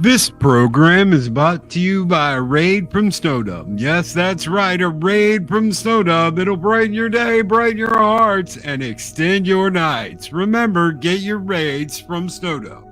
This program is brought to you by a raid from Sno Dub. Yes, that's right, a raid from Sno Dub. It'll brighten your day, brighten your hearts, and extend your nights. Remember, get your raids from Sno Dub.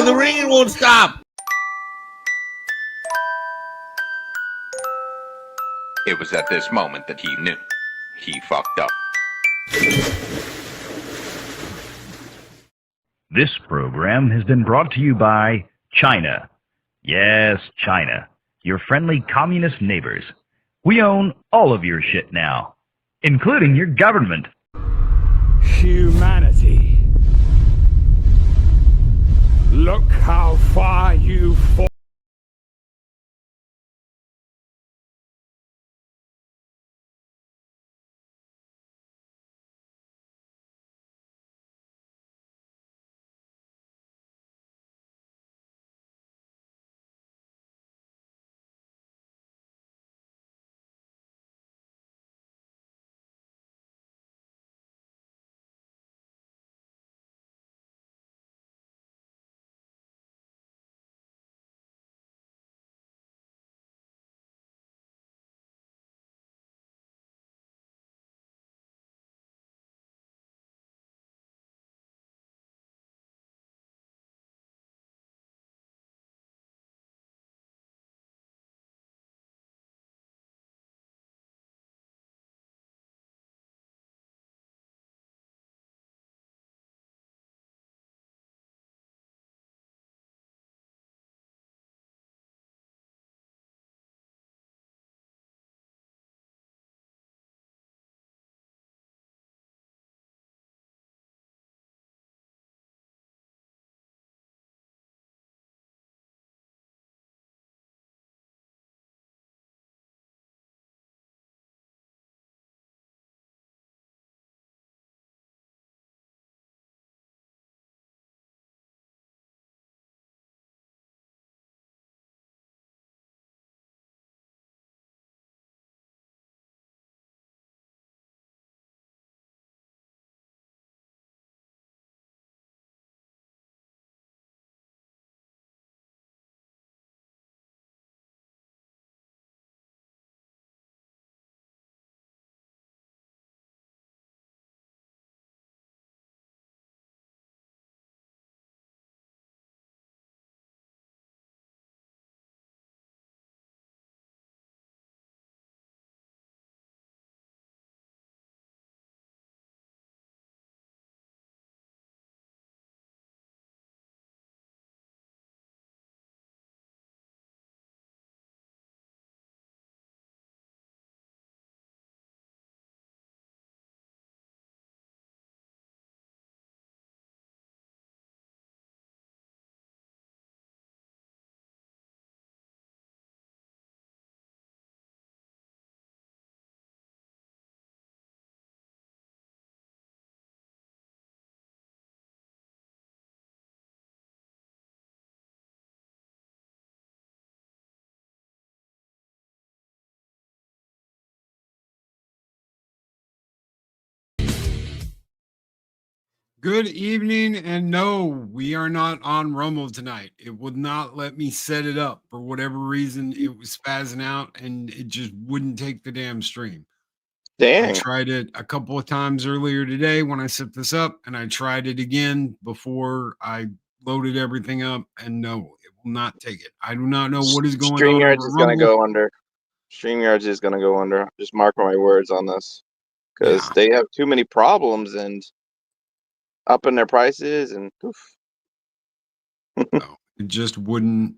The ringing won't stop. It was at this moment that he knew. He fucked up. This program has been brought to you by China. Yes, China. Your friendly communist neighbors. We own all of your shit now, including your government. Humanity. Look how far you've fallen. Good evening, and no, we are not on Rumble tonight. It would not let me set it up for whatever reason. It was spazzing out, and it just wouldn't take the damn stream. I Dang. tried it a couple of times earlier today when I set this up, and I tried it again before I loaded everything up, and no, it will not take it. I do not know what is going on. StreamYards over is going to Rumble. go under. StreamYards is going to go under. Just mark my words on this. Because Yeah. they have too many problems, and upping their prices and poof. No, it just wouldn't.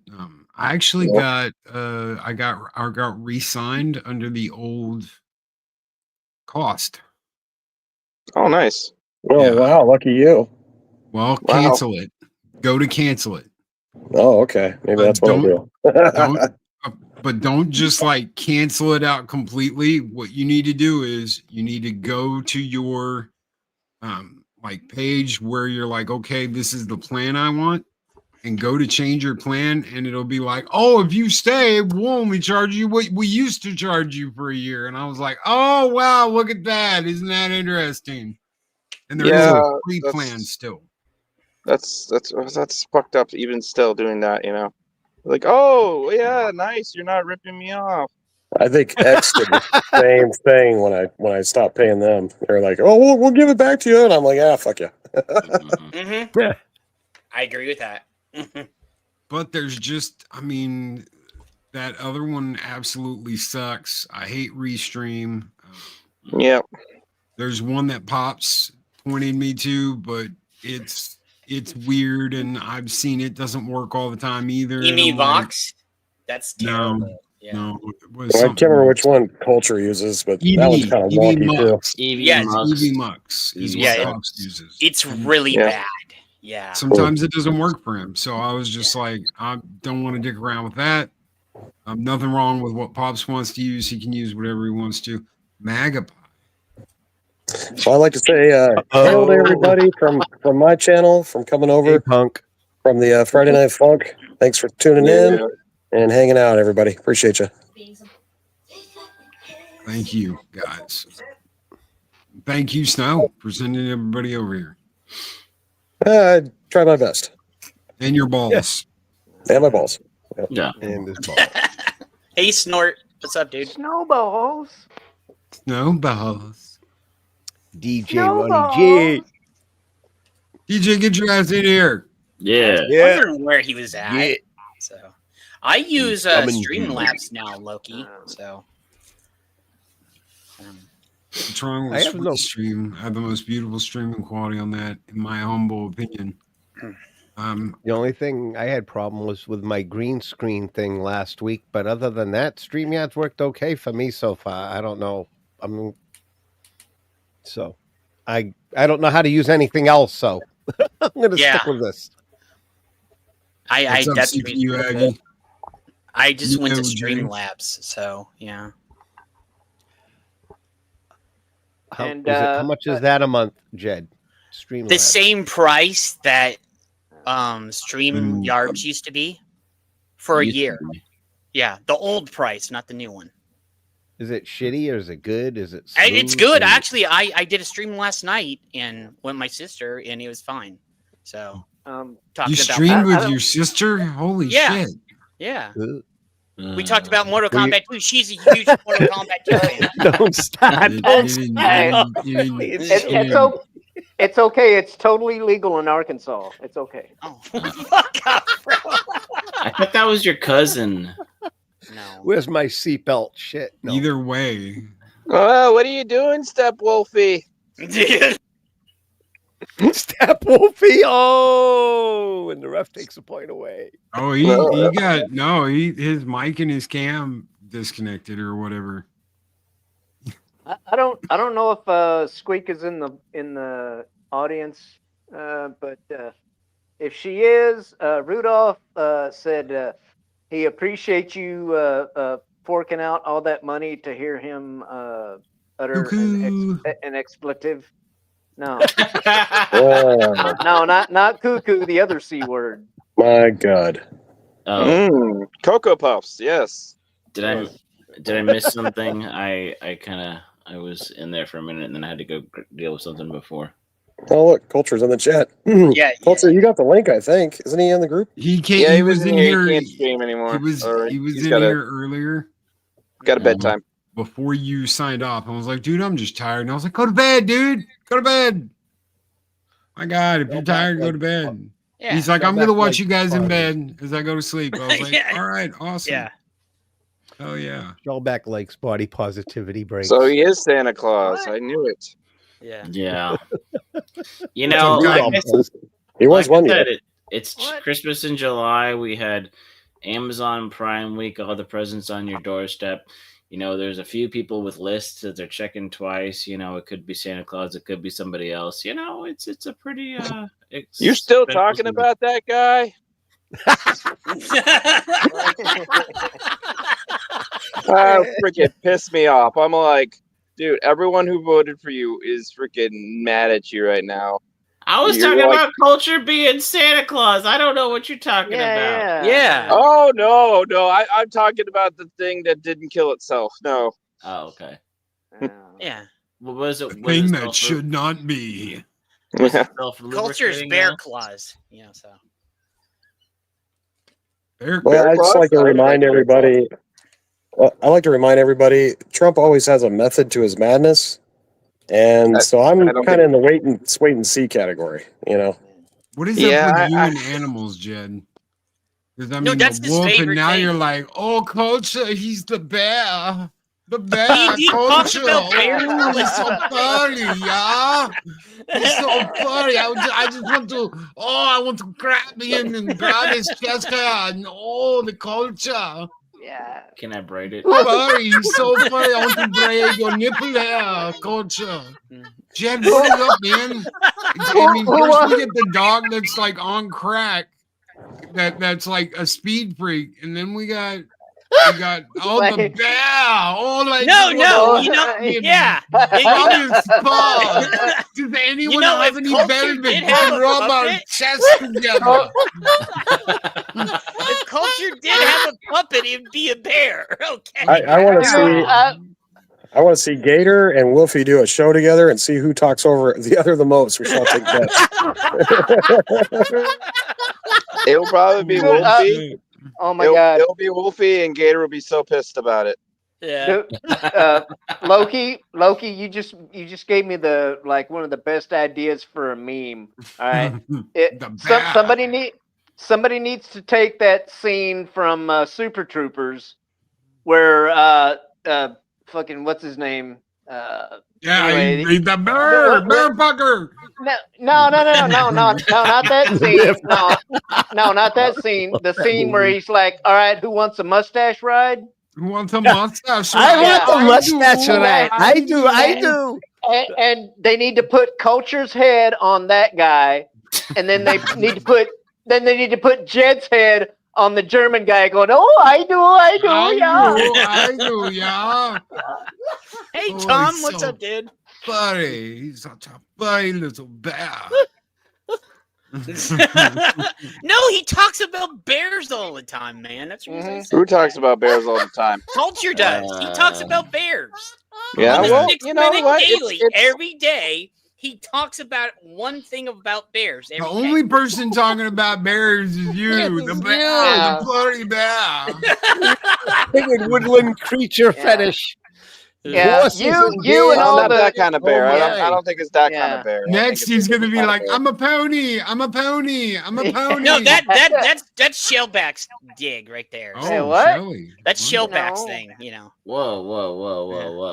I actually got I got re-signed under the old cost. Oh, nice. Oh, Yeah. wow. Lucky you. Well, Wow. cancel it. Go to cancel it. Oh, okay. Maybe that's what I'll do. But don't just like cancel it out completely. What you need to do is you need to go to your like page where you're like, okay, this is the plan I want, and go to change your plan, and it'll be like, oh, if you stay, we'll only charge you what we used to charge you for a year. And I was like, oh wow, look at that. Isn't that interesting? And there is Yeah, a free that's- plan still. That's fucked up. Even still doing that, you know. Like, oh yeah, nice. You're not ripping me off. I think X did the same thing when I stopped paying them. They're like, "Oh, we'll give it back to you," and I'm like, "Ah, fuck you." Mm-hmm. I agree with that. But there's just, I mean, that other one absolutely sucks. I hate Restream. Yep. There's one that Pops pointed me to, but it's weird, and I've seen it doesn't work all the time either. You mean I'm like, Vox? That's terrible. No, Yeah. no. It was I can't something remember else. which one Culture uses, but EV, that one's kind of wonky too. Mux. Yeah, EV Mux is what Yeah, Pops uses. It's really Yeah. bad. Yeah. Sometimes it doesn't work for him. So I was just like, I don't want to dick around with that. Nothing wrong with what Pops wants to use. He can use whatever he wants to. MAGA. So I'd like to say, hail to everybody from my channel, from coming over, Punk. from the Friday Night Funk. Thanks for tuning in and hanging out, everybody. Appreciate you. Thank you, guys. Thank you, Snow, for sending everybody over here. I try my best. And your balls. And my balls. Yeah. And his ball. Hey, Snort. What's up, dude? Snowballs. Snow balls. DJ Snowballs. Money G. DJ, get your ass in here. Yeah. Yeah. Wondering where he was at. Yeah. So, I use coming Streamlabs now, Loki. So, What's wrong I with have no- stream? I have the most beautiful streaming quality on that, in my humble opinion. The only thing I had problem was with my green screen thing last week, but other than that, StreamYard's worked okay for me so far. I don't know. So I don't know how to use anything else, so I'm gonna stick with this. I What's up, that's CPU Aggie? I just went to You know, Jay. Streamlabs. So, yeah. How, And, how much is that a month, Jed? StreamYard. The same price that StreamYards used to be for a year. Yeah, the old price, not the new one. Is it shitty or is it good? Is it? It's smooth? good. Or- Actually, I did a stream last night and with my sister, and it was fine. So, Um, talking You about streamed I with don't- your sister? Holy Yeah. shit. yeah. Uh, We talked about Mortal Well, you- Kombat 2. She's a huge Mortal Kombat 2 fan. Don't stop! You Don't didn't- stop! you didn't- you it's, didn't- it's okay. It's totally legal in Arkansas. It's okay. Oh, fuck up, bro. I thought that was your cousin. No. Where's my seatbelt? Shit. No. Either way. Oh, what are you doing, Step Wolfie? Step Wolfie. Oh, and the ref takes a point away. Oh, he got his mic and his cam disconnected or whatever. I don't know if Squeak is in the audience, but if she is, Rudolph said he appreciates you forking out all that money to hear him utter an expletive. No, Oh, no, not cuckoo. The other C word. my God. Oh, Cocoa Puffs, yes. did I miss something? I was in there for a minute and then I had to go deal with something before. Oh, look, Culture's in the chat. Yeah. Culture, you got the link, I think. Isn't he in the group? He can't. Yeah, he was in here. He can't stream anymore. He was Or in he's got here earlier got a bedtime. before you signed off. I was like, dude, I'm just tired. And I was like, go to bed, dude. Go to bed. My God, if you're tired, go to bed. Yeah. He's like, Go I'm gonna back watch like you guys in Friday. bed as I go to sleep. I was like, Yeah. all right, awesome. Yeah. Oh yeah. Shellback likes body positivity breaks. So he is Santa Claus. I knew it. Yeah. Yeah. You know, okay. I guess, He was like I one year. said, it's Christmas in July. We had Amazon Prime Week, all the presents on your doorstep. You know, there's a few people with lists that they're checking twice. You know, it could be Santa Claus, it could be somebody else. You know, it's a pretty You're still talking about that guy? Freaking pissed me off. I'm like, dude, everyone who voted for you is freaking mad at you right now. I was talking about culture being Santa Claus. I don't know what you're talking about. Yeah. Oh no, I'm talking about the thing that didn't kill itself. No. Oh, okay. Yeah. What was it? The thing that should not be. Culture's bear claws. You know, so. Well, I just like to remind everybody. I like to remind everybody. Trump always has a method to his madness, and so I'm kind of in the wait and see category. You know. What is up with you and animals, Jed? Because I mean, that's the his wolf, and favorite now thing. you're like, oh, culture, he's the bear. The bear, He talks culture. about bears. Oh, he's so funny, yeah. He's so funny. I just want to. Oh, I want to grab him and grab his chest hair. And oh, the culture. Yeah. Can I braid it? Funny, he's so funny. I want to braid your nipple hair, culture. Jed, what is up, man? I mean, first we get the dog that's like on crack, that's like a speed freak, and then we got the bear. Oh, like No, you know, yeah. Does anyone have any better than rub our chest together? If culture did have a puppet, it'd be a bear. Okay. I want to see. I want to see Gator and Wolfie do a show together and see who talks over the other the most. We shall take bets. It'll probably be Wolfie. Oh my God! It'll be Wolfie, and Gator will be so pissed about it. Yeah. Loki, you just gave me one of the best ideas for a meme. All right, somebody needs to take that scene from Super Troopers where fucking what's his name? Anyway, the bear fucker. No, not that scene. No, not that scene. The scene where he's like, "All right, who wants a mustache ride?" Who wants a mustache ride? I want a mustache ride. I do. And they need to put Culture's head on that guy, and then they need to put Jed's head on the German guy going, "Oh, I do, yeah." Hey, Tom, what's up, dude? Buddy, he's such a funny little bear. No, he talks about bears all the time, man. That's what I said. Who talks about bears all the time? Culture does. He talks about bears. Yeah, well, you know what? Daily, every day, he talks about one thing about bears. The only person talking about bears is you, the bear, the bloody bear. Big woodland creature fetish. Yeah, you and all not the that kind of bear. Oh, I don't think it's that kind of bear. Next, he's gonna be like, "I'm a pony. I'm a pony. I'm a pony." No, that's Shellback's dig right there. Oh, Say what? Shelly. That's Shellback's No. thing, you know. Whoa.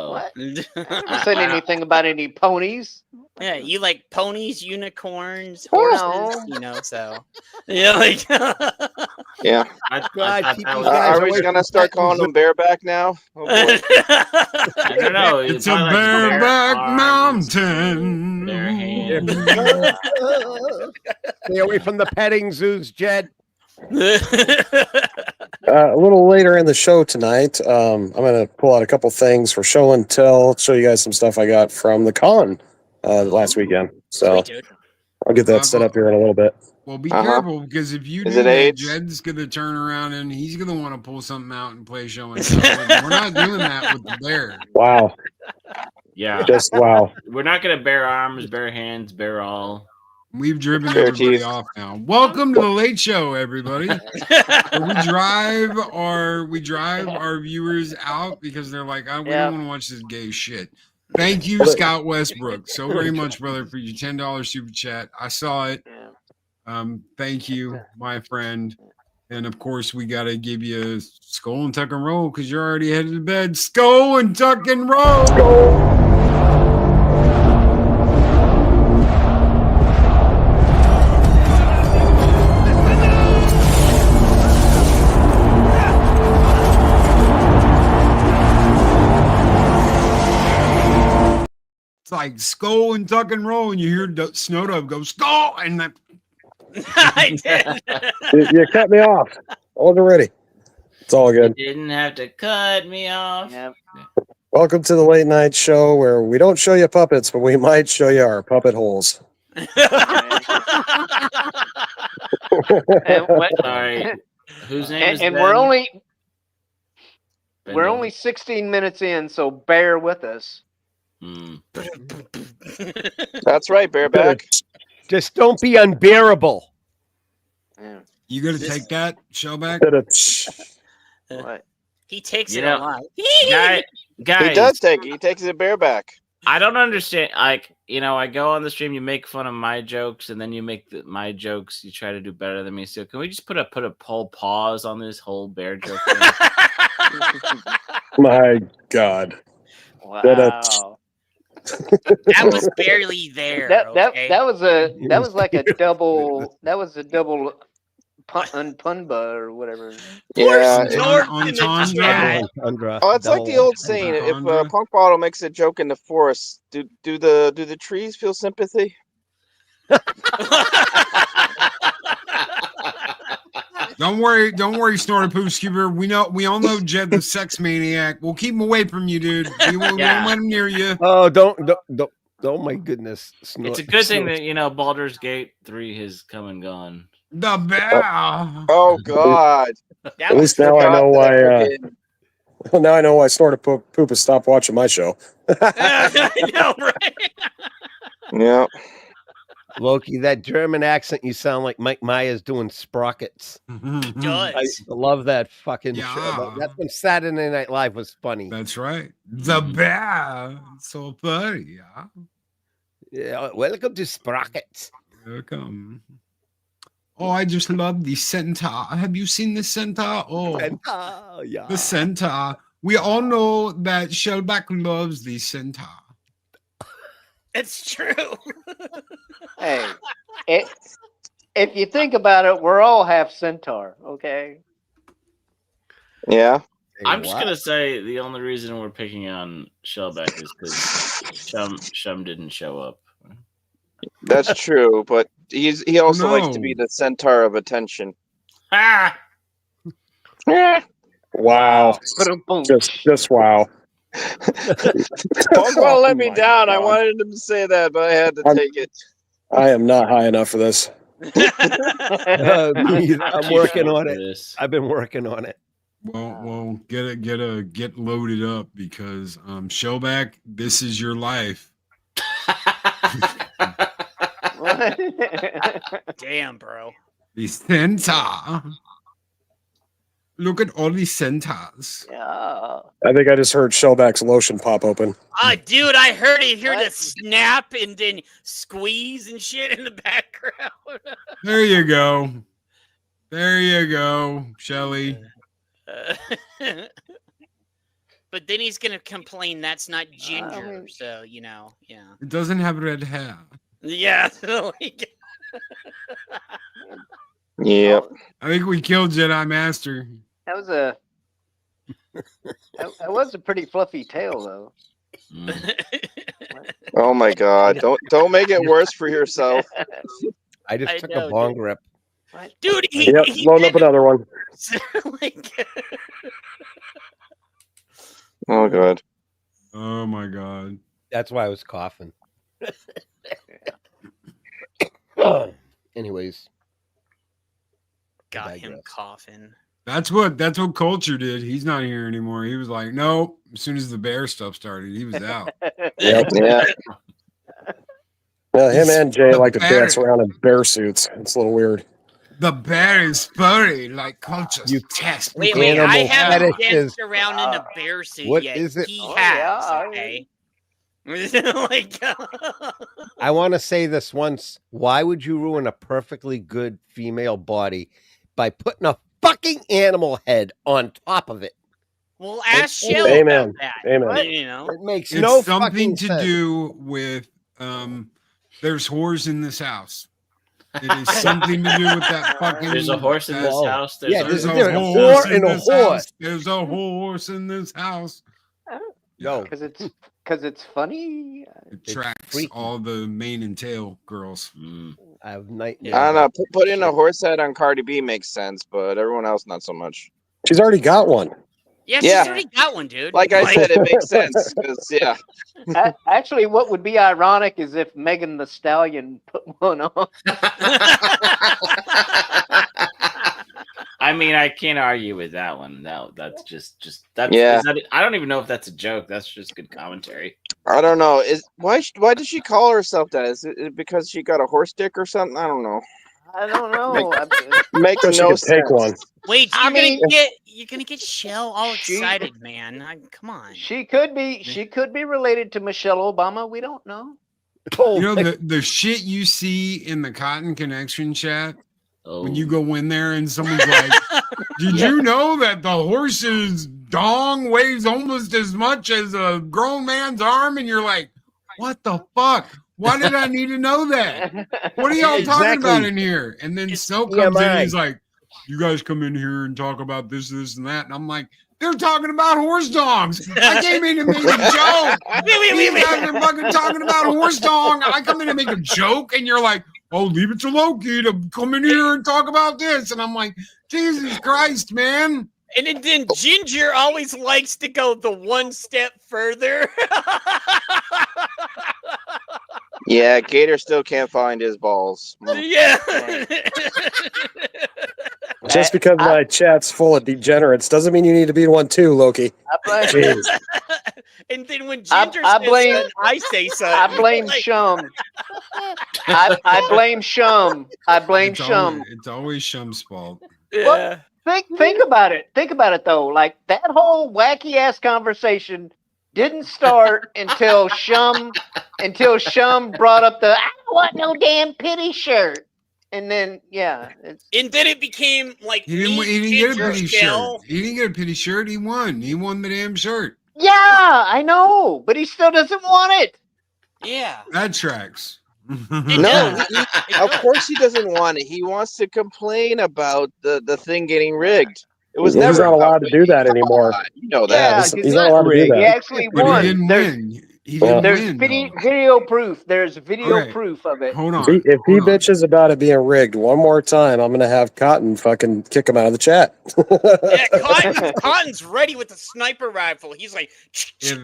What? I said anything about any ponies? Yeah, you like ponies, unicorns, No. horses, you know, so yeah, like Yeah. God, keep these guys Are we away gonna from start pets. calling them bareback now? Oh, boy. I don't know. It's a bareback mountain. Bare hands. Stay away from the petting zoos, Jed. A little later in the show tonight, I'm going to pull out a couple things for show and tell, show you guys some stuff I got from the con last weekend. So Sweet, dude. I'll get that set up here in a little bit. Well, be careful, because if you do Is it that, AIDS? Jed's gonna turn around and he's gonna want to pull something out and play show and tell. We're not doing that with the bear. Wow. Yeah. Just wow. We're not gonna bare arms, bare hands, bare all. We've driven Fair everybody teeth. off now. Welcome to the Late Show, everybody. we drive our viewers out because they're like, we don't want to watch this gay shit. Thank you, Scott Westbrook, so very much, brother, for your $10 super chat. I saw it. Thank you, my friend. And of course, we got to give you a skull and tuck and roll because you're already headed to bed. Skull and tuck and roll. like skull and tuck and roll, and you hear Sno Dub go skull, and that. I did. You cut me off. I wasn't ready. It's all good. You didn't have to cut me off. Yep. Welcome to the late night show where we don't show you puppets, but we might show you our puppet holes. And what- Sorry. Whose name is and Ben? we're only Ben we're Davis. only 16 minutes in, so bear with us. That's right, bareback. Just don't be unbearable. Yeah. You gonna take that, Shellback? What? He takes You it know, a lot. Guys, He does take it. He takes it bareback. I don't understand. Like, I go on the stream, you make fun of my jokes, and then you make my jokes. You try to do better than me. So can we just put a whole pause on this whole bear joke thing? My God. Wow. That was barely there. That okay? was like a double. That was a double punba or whatever. Yeah. Entendre. Oh, it's like the old saying: if Punk Bottle makes a joke in the forest, do the trees feel sympathy? Don't worry, Snorty Pooh Skeever. We all know Jed the sex maniac. We'll keep him away from you, dude. We won't let him near you. Oh, don't. Oh my goodness! It's a good thing that Baldur's Gate 3 has come and gone. The bear. Oh God! At least now I know why. Now I know why Snorted Poop has stopped watching my show. I know, right? Yeah. Loki, that German accent, you sound like Mike Myers doing sprockets. He does. I love that fucking show. Yeah. That's when Saturday Night Live was funny. That's right. The bear. So funny, yeah. Yeah, welcome to Sprockets. Welcome. Oh, I just love the centaur. Have you seen the centaur? Oh, Yeah. the centaur. We all know that Shellback loves the centaur. It's true. Hey, if you think about it, we're all half centaur. Okay. Yeah. I'm just gonna say the only reason we're picking on Shellback is because Shum didn't show up. That's true, but he also likes to be the centaur of attention. Ah! Wow. Just wow. Don't go let me down. I wanted him to say that, but I had to take it. I am not high enough for this. I'm working on it. I've been working on it. Well, get loaded up because Shellback, this is your life. Damn, bro. The centaur. Look at all these centaurs. Yeah. I think I just heard Shellback's lotion pop open. Dude, I heard it. Hear the snap and then squeeze and shit in the background. There you go. There you go, Shelly. But then he's gonna complain that's not ginger. So yeah. It doesn't have red hair. Yeah. Yep. I think we killed Jedi Master. That was a pretty fluffy tail, though. Oh my God! Don't make it worse for yourself. I just took a bong rip. Dude, load up another one. Oh God. Oh my God. That's why I was coughing. Anyways. Got him coughing. That's what Culture did. He's not here anymore. He was like, nope. As soon as the bear stuff started, he was out. Yep. Yeah. Well, him and Jay like to dance around in bear suits. It's a little weird. The bear is furry, like Culture's test. Wait, I haven't danced around in a bear suit what yet. is it? He has, okay? I want to say this once. Why would you ruin a perfectly good female body by putting a fucking animal head on top of it? Well, ask Shelly about that. Amen. It makes It's no something fucking to sense. do with there's whores in this house. It is something to do with that fucking. There's a horse in this house. There's a whore horse in and a this horse. house. There's a horse in this house. No, because it's because it's funny. It tracks all the mane and tail girls. I have nightmares. I don't know. Put in a horse head on Cardi B makes sense, but everyone else not so much. She's already got one. Yeah, she's already got one, dude. Like I said, it makes sense because Actually, what would be ironic is if Megan the Stallion put one on. I mean, I can't argue with that one. No, that's just that's. Yeah. I don't even know if that's a joke. That's just good commentary. I don't know. Why did she call herself that? Is it because she got a horse dick or something? I don't know. I don't know. Makes So she no could sense. take one. Wait, you're gonna get Shell all excited, man. Come on. She could be related to Michelle Obama. We don't know. You know the shit you see in the Cotton Connection chat when you go in there and someone's like, "Did you know that the horse's dong weighs almost as much as a grown man's arm?" And you're like, "What the fuck? Why did I need to know that? What are y'all talking about in here?" And then Snow comes in and he's like, "You guys come in here and talk about this, and that." And I'm like, "They're talking about horse dongs. I came in to make a joke. You guys are fucking talking about horse dong. I come in to make a joke, and you're like, oh, leave it to Loki to come in here and talk about this." And I'm like, Jesus Christ, man. And then Ginger always likes to go the one step further. Yeah, Gator still can't find his balls. Yeah. Just because my chat's full of degenerates doesn't mean you need to be one too, Loki. Jeez. And then when Ginger says something, I say something. I blame Shum. I blame Shum. I blame Shum. It's always Shum's fault. Yeah. Think about it. Think about it though. Like that whole wacky ass conversation didn't start until Shum brought up the "I don't want no damn pity shirt," and then and then it became like he didn't get a pity shirt. He didn't get a pity shirt. He won. He won the damn shirt. Yeah, I know, but he still doesn't want it. Yeah, that tracks. No, of course he doesn't want it. He wants to complain about the thing getting rigged. It was never. He's not allowed to do that anymore. You know that. He's not allowed to do that. He actually won. He didn't win. He didn't There's win, video proof. There's video proof of it. Hold on. If he bitches about it being rigged one more time, I'm gonna have Cotton fucking kick him out of the chat. Yeah, Cotton's ready with the sniper rifle. He's like, hey,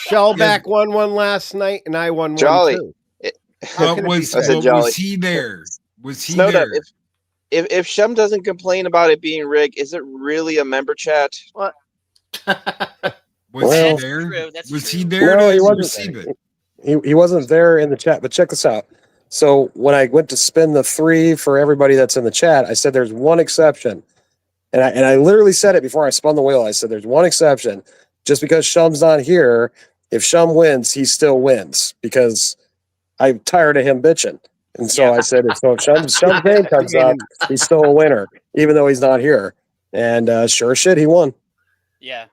Shellback won one last night, and I won Jolly. one too. Was he there? Was he Sno Dub, there? If Shum doesn't complain about it being rigged, is it really a member chat? What? Was he there? Was he there? No, to he wasn't receive there. it? He wasn't there in the chat. But check this out. So when I went to spin the 3 for everybody that's in the chat, I said there's one exception, and I literally said it before I spun the wheel. I said there's one exception. Just because Shum's not here, if Shum wins, he still wins because I'm tired of him bitching. And so I said, if Shum's name comes up, he's still a winner, even though he's not here. And sure as shit, he won. Yeah.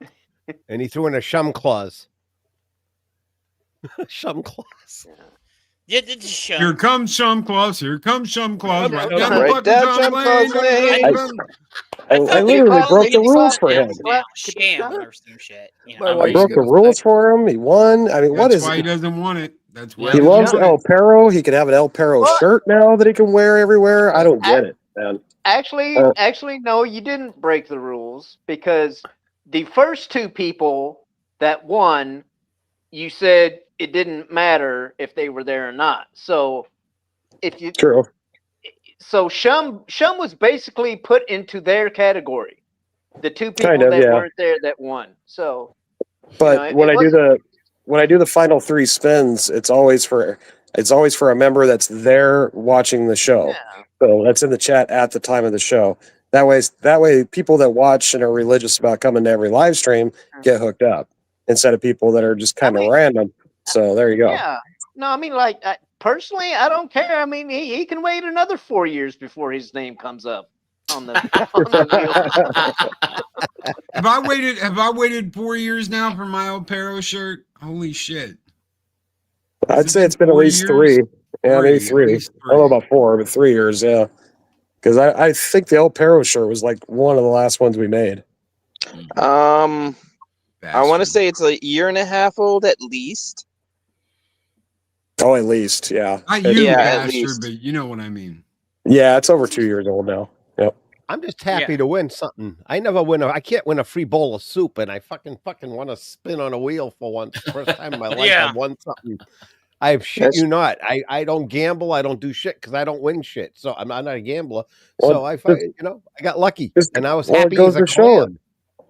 And he threw in a Shum clause. Shum clause. Yeah, Shum. Here comes Shum Claus. Here comes Shum Claus. Right down the Right fucking down Shum lane. I literally broke the rules for him. Sham or some shit. You know? I broke the rules for him. He won. I mean, what That's is why he it? doesn't want it. That's why He loves El Perro. He could have an El Perro shirt now that he can wear everywhere. I don't get it, man. Actually, no, you didn't break the rules because the first 2 people that won, you said it didn't matter if they were there or not. So if you True. So Shum was basically put into their category. The 2 people Kind of, that yeah. weren't there that won. So But when I do the final 3 spins, it's always for a member that's there watching the show. Yeah. So that's in the chat at the time of the show. That way people that watch and are religious about coming to every live stream get hooked up instead of people that are just kind of random. So there you go. Yeah. No, I mean, like, personally, I don't care. I mean, he can wait another 4 years before his name comes up on the wheel. Have I waited 4 years now for my El Perro shirt? Holy shit. I'd say it's been at least 3. Yeah, maybe 3. I don't know about 4, but 3 years, yeah. Because I think the El Perro shirt was like one of the last ones we made. I want to say it's a year and a half old at least. Oh, at least, yeah. Not you, Yeah, at bastard, least. but you know what I mean. Yeah, it's over 2 years old now. Yep. I'm just happy to win something. I never win. I can't win a free bowl of soup, and I fucking want to spin on a wheel for once. First time in my life I won something. I shit you not. I don't gamble. I don't do shit because I don't win shit. So I'm not a gambler. Well, So I got lucky, and I was happy it goes as a to show clam.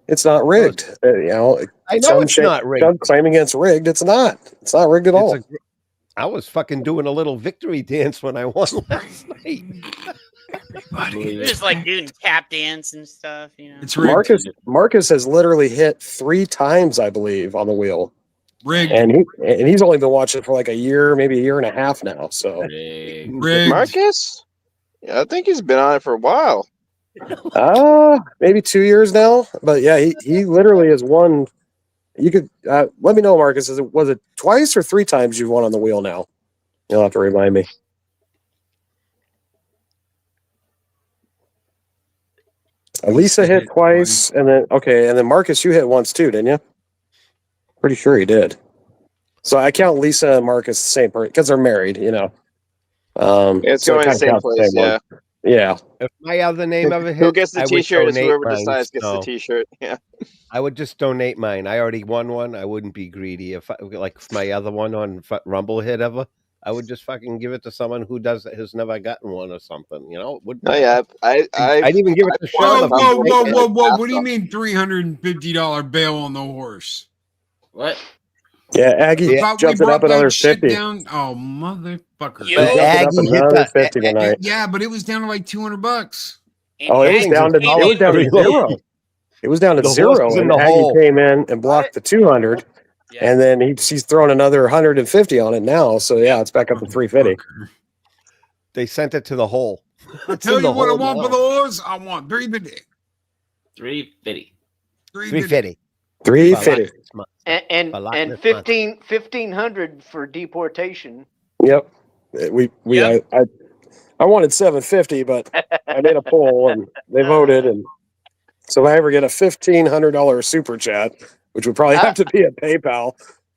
it's not rigged. I know it's not rigged. Some claim against rigged. It's not. It's not rigged at all. I was fucking doing a little victory dance when I won last night. You're just like doing tap dance and stuff, you know. It's rigged. Marcus has literally hit 3 times, I believe, on the wheel. Rigged. And he's only been watching for like a year, maybe a year and a half now. So rigged. Marcus? Yeah, I think he's been on it for a while. Maybe 2 years now. But yeah, he literally has won. You could let me know, Marcus. Was it twice or 3 times you've won on the wheel now? You'll have to remind me. Elisa hit twice, and then Marcus, you hit once too, didn't you? Pretty sure he did. So I count Lisa and Marcus the same person because they're married, you know. It's so going to the same place, yeah. Yeah. If my other name ever hits, Who gets the I would T-shirt is donate whoever mine, decides gets the so T-shirt. Yeah. I would just donate mine. I already won one. I wouldn't be greedy. If my other one on Rumble hit ever, I would just fucking give it to someone who has never gotten one or something. You know? Oh yeah, I'd even give it to Sean. Whoa! What do you mean $350 bail on the horse? What? Yeah, Aggie jumped it up another 50. Down. Oh, motherfucker! Another 50 tonight. Yeah, but it was down to like $200. Oh, it was down to zero. It was down to zero, and Aggie came in and blocked the 200, and then he's thrown another 150 on it now. So yeah, it's back up to 350. They sent it to the hole. I'll tell you what I want for the horse. I want 350. 350. 350. 350. And 1500 for deportation. Yep. I wanted 750, but I made a poll and they voted, and so if I ever get a $1,500 super chat, which would probably have to be a PayPal,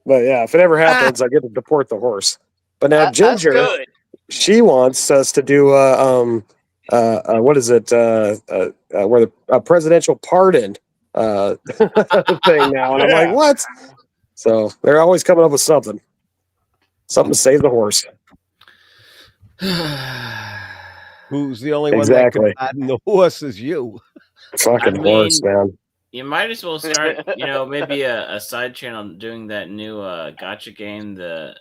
but yeah, if it ever happens, I get to deport the horse. But now Ginger, she wants us to do what is it? Where the presidential pardon thing now, and I'm like, what? So they're always coming up with something to save the horse. Who's the only one that can pardon the horse is you. Fucking horse, man. You might as well start, maybe a side channel doing that new gotcha game.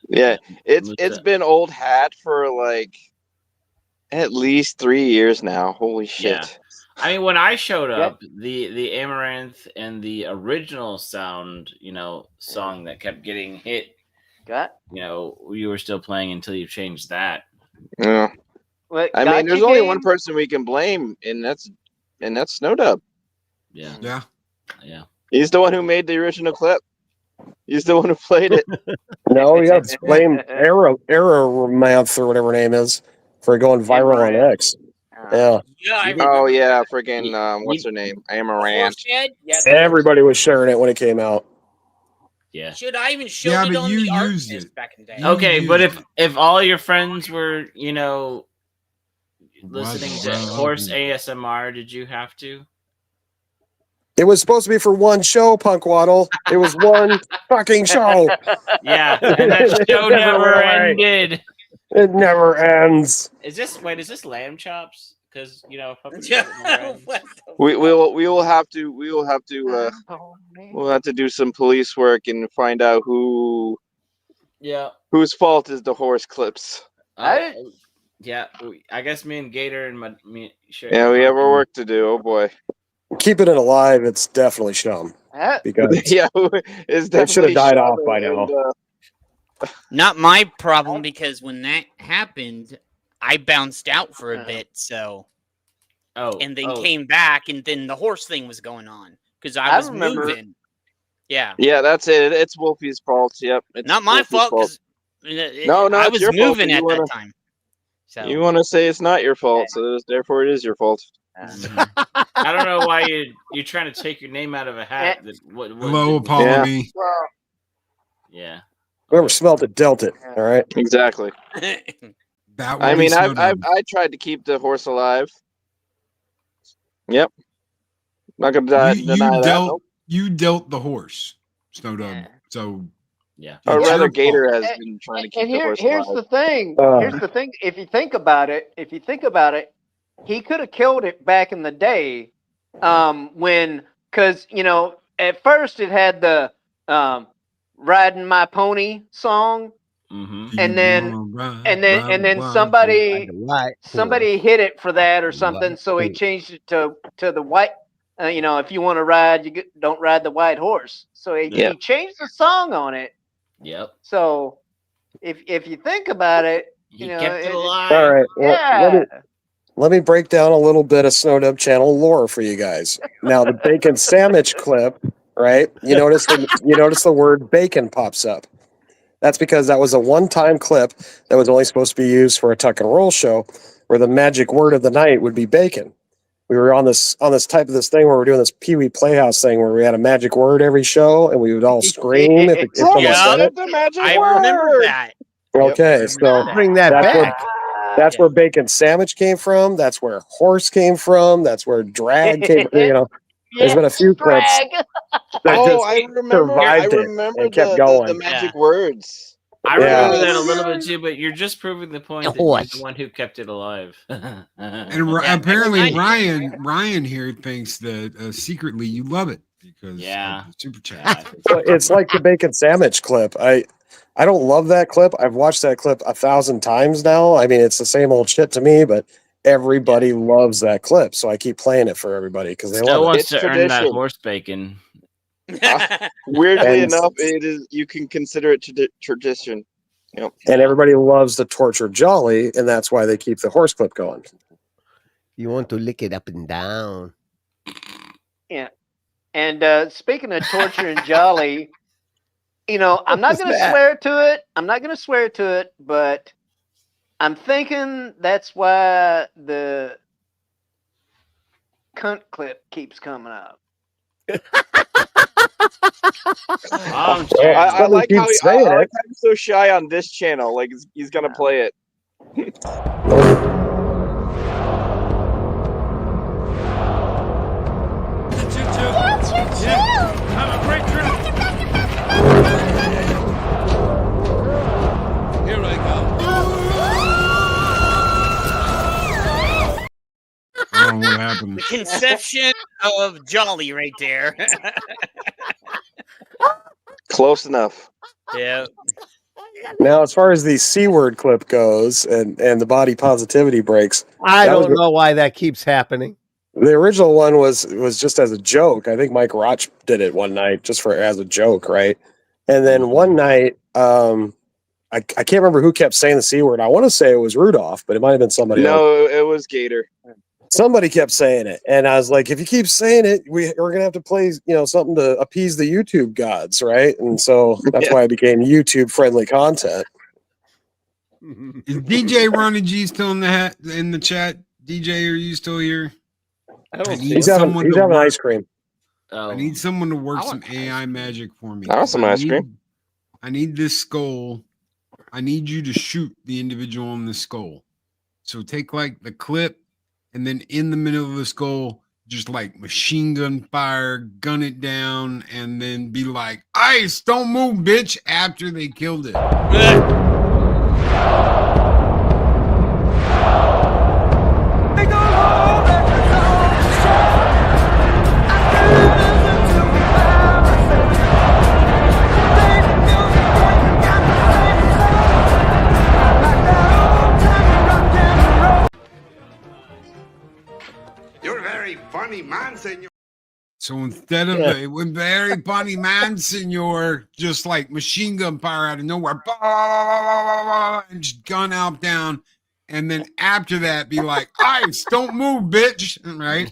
It's been old hat for like at least 3 years now. Holy shit. Yeah. I mean, when I showed up, the Amaranth and the original sound, song that kept getting hit, you were still playing until you changed that. Yeah. I mean, there's only one person we can blame, and that's Sno Dub. Yeah. Yeah. Yeah. He's the one who made the original clip. He's the one who played it. No, you got to blame Aeromanth or whatever her name is for going viral on X. Yeah. Friggin' what's her name? Amaranth. Everybody was sharing it when it came out. Yeah. Should I even show it on the artist back in the day? Okay, but if all your friends were, listening to horse ASMR, did you have to? It was supposed to be for one show, Punk Waddle. It was one fucking show. Yeah, and that show never ended. It never ends. Is this lamb chops? Because we will have to do some police work and find out whose fault is the horse clips. Yeah, I guess me and Gator and me. Yeah, we have our work to do. Oh boy. Keeping it alive, it's definitely Shum. Because it should have died off by now. Not my problem, because when that happened, I bounced out for a bit, and then came back, and then the horse thing was going on because I was moving. Yeah. Yeah, that's it. It's Wolfie's fault. Yep. It's not my fault. I was moving at that time. So you want to say it's not your fault, so therefore it is your fault. I don't know why you're trying to take your name out of a hat. Hello, Apollo. Yeah. Whoever smelt it dealt it. All right. Exactly. I mean, I tried to keep the horse alive. Yep. Not gonna deny that. Nope. You dealt the horse, Sno Dub. So yeah. Or rather, Gator has been trying to keep the horse alive. Here's the thing. Here's the thing. If you think about it, he could have killed it back in the day, because at first it had the "Riding My Pony" song. Mm-hmm. And then somebody hit it for that or something, so he changed it to the white. If you want to ride, you don't ride the white horse. So he changed the song on it. Yep. So if you think about it, he kept it alive. All right. Well, yeah. Let me break down a little bit of Sno Dub channel lore for you guys. Now, the bacon sandwich clip, right? You notice the word bacon pops up. That's because that was a one-time clip that was only supposed to be used for a tuck and roll show, where the magic word of the night would be bacon. We were on this type of this thing where we're doing this Pee Wee Playhouse thing where we had a magic word every show, and we would all scream if someone said it. The magic I word. remember that. Okay, so bring that back. That's where bacon sandwich came from. That's where horse came from. That's where drag came from. There's been a few clips. I remember the magic words. I remember that a little bit too, but you're just proving the point that you're the one who kept it alive. And apparently Ryan here thinks that secretly you love it because of the super chat. It's like the bacon sandwich clip. I don't love that clip. I've watched that clip 1,000 times now. I mean, it's the same old shit to me, but everybody loves that clip, so I keep playing it for everybody because they Still love wants it. to earn that horse bacon. Weirdly enough, it is. You can consider it tradition. Yep. And everybody loves the torture jolly, and that's why they keep the horse clip going. You want to lick it up and down. Yeah. And speaking of torture and jolly, I'm not going to swear to it. I'm not going to swear to it, but I'm thinking that's why the cunt clip keeps coming up. I like how he's so shy on this channel. Like he's gonna play it. Have a great trip. Here I go. I don't know what happened. The conception of jolly right there. Close enough. Yeah. Now, as far as the C word clip goes and the body positivity breaks, I don't know why that keeps happening. The original one was just as a joke. I think Mike Roch did it one night just as a joke, right? And then one night, I can't remember who kept saying the C word. I want to say it was Rudolph, but it might have been somebody else. No, it was Gator. Somebody kept saying it, and I was like, if you keep saying it, we're gonna have to play, something to appease the YouTube gods, right? And so that's why I became YouTube friendly content. Is DJ Ronnie G still in the chat? DJ, are you still here? He's having ice cream. I need someone to work some AI magic for me. I want some ice cream. I need this skull. I need you to shoot the individual in the skull. So take like the clip. And then in the middle of the skull, just like machine gun fire, gun it down, and then be like, "Ice, don't move, bitch," after they killed it. You're a very funny man, senor. So instead of it went very funny man, senor, just like machine gun fire out of nowhere, and just gun out down, and then after that be like, "Ice, don't move, bitch," right?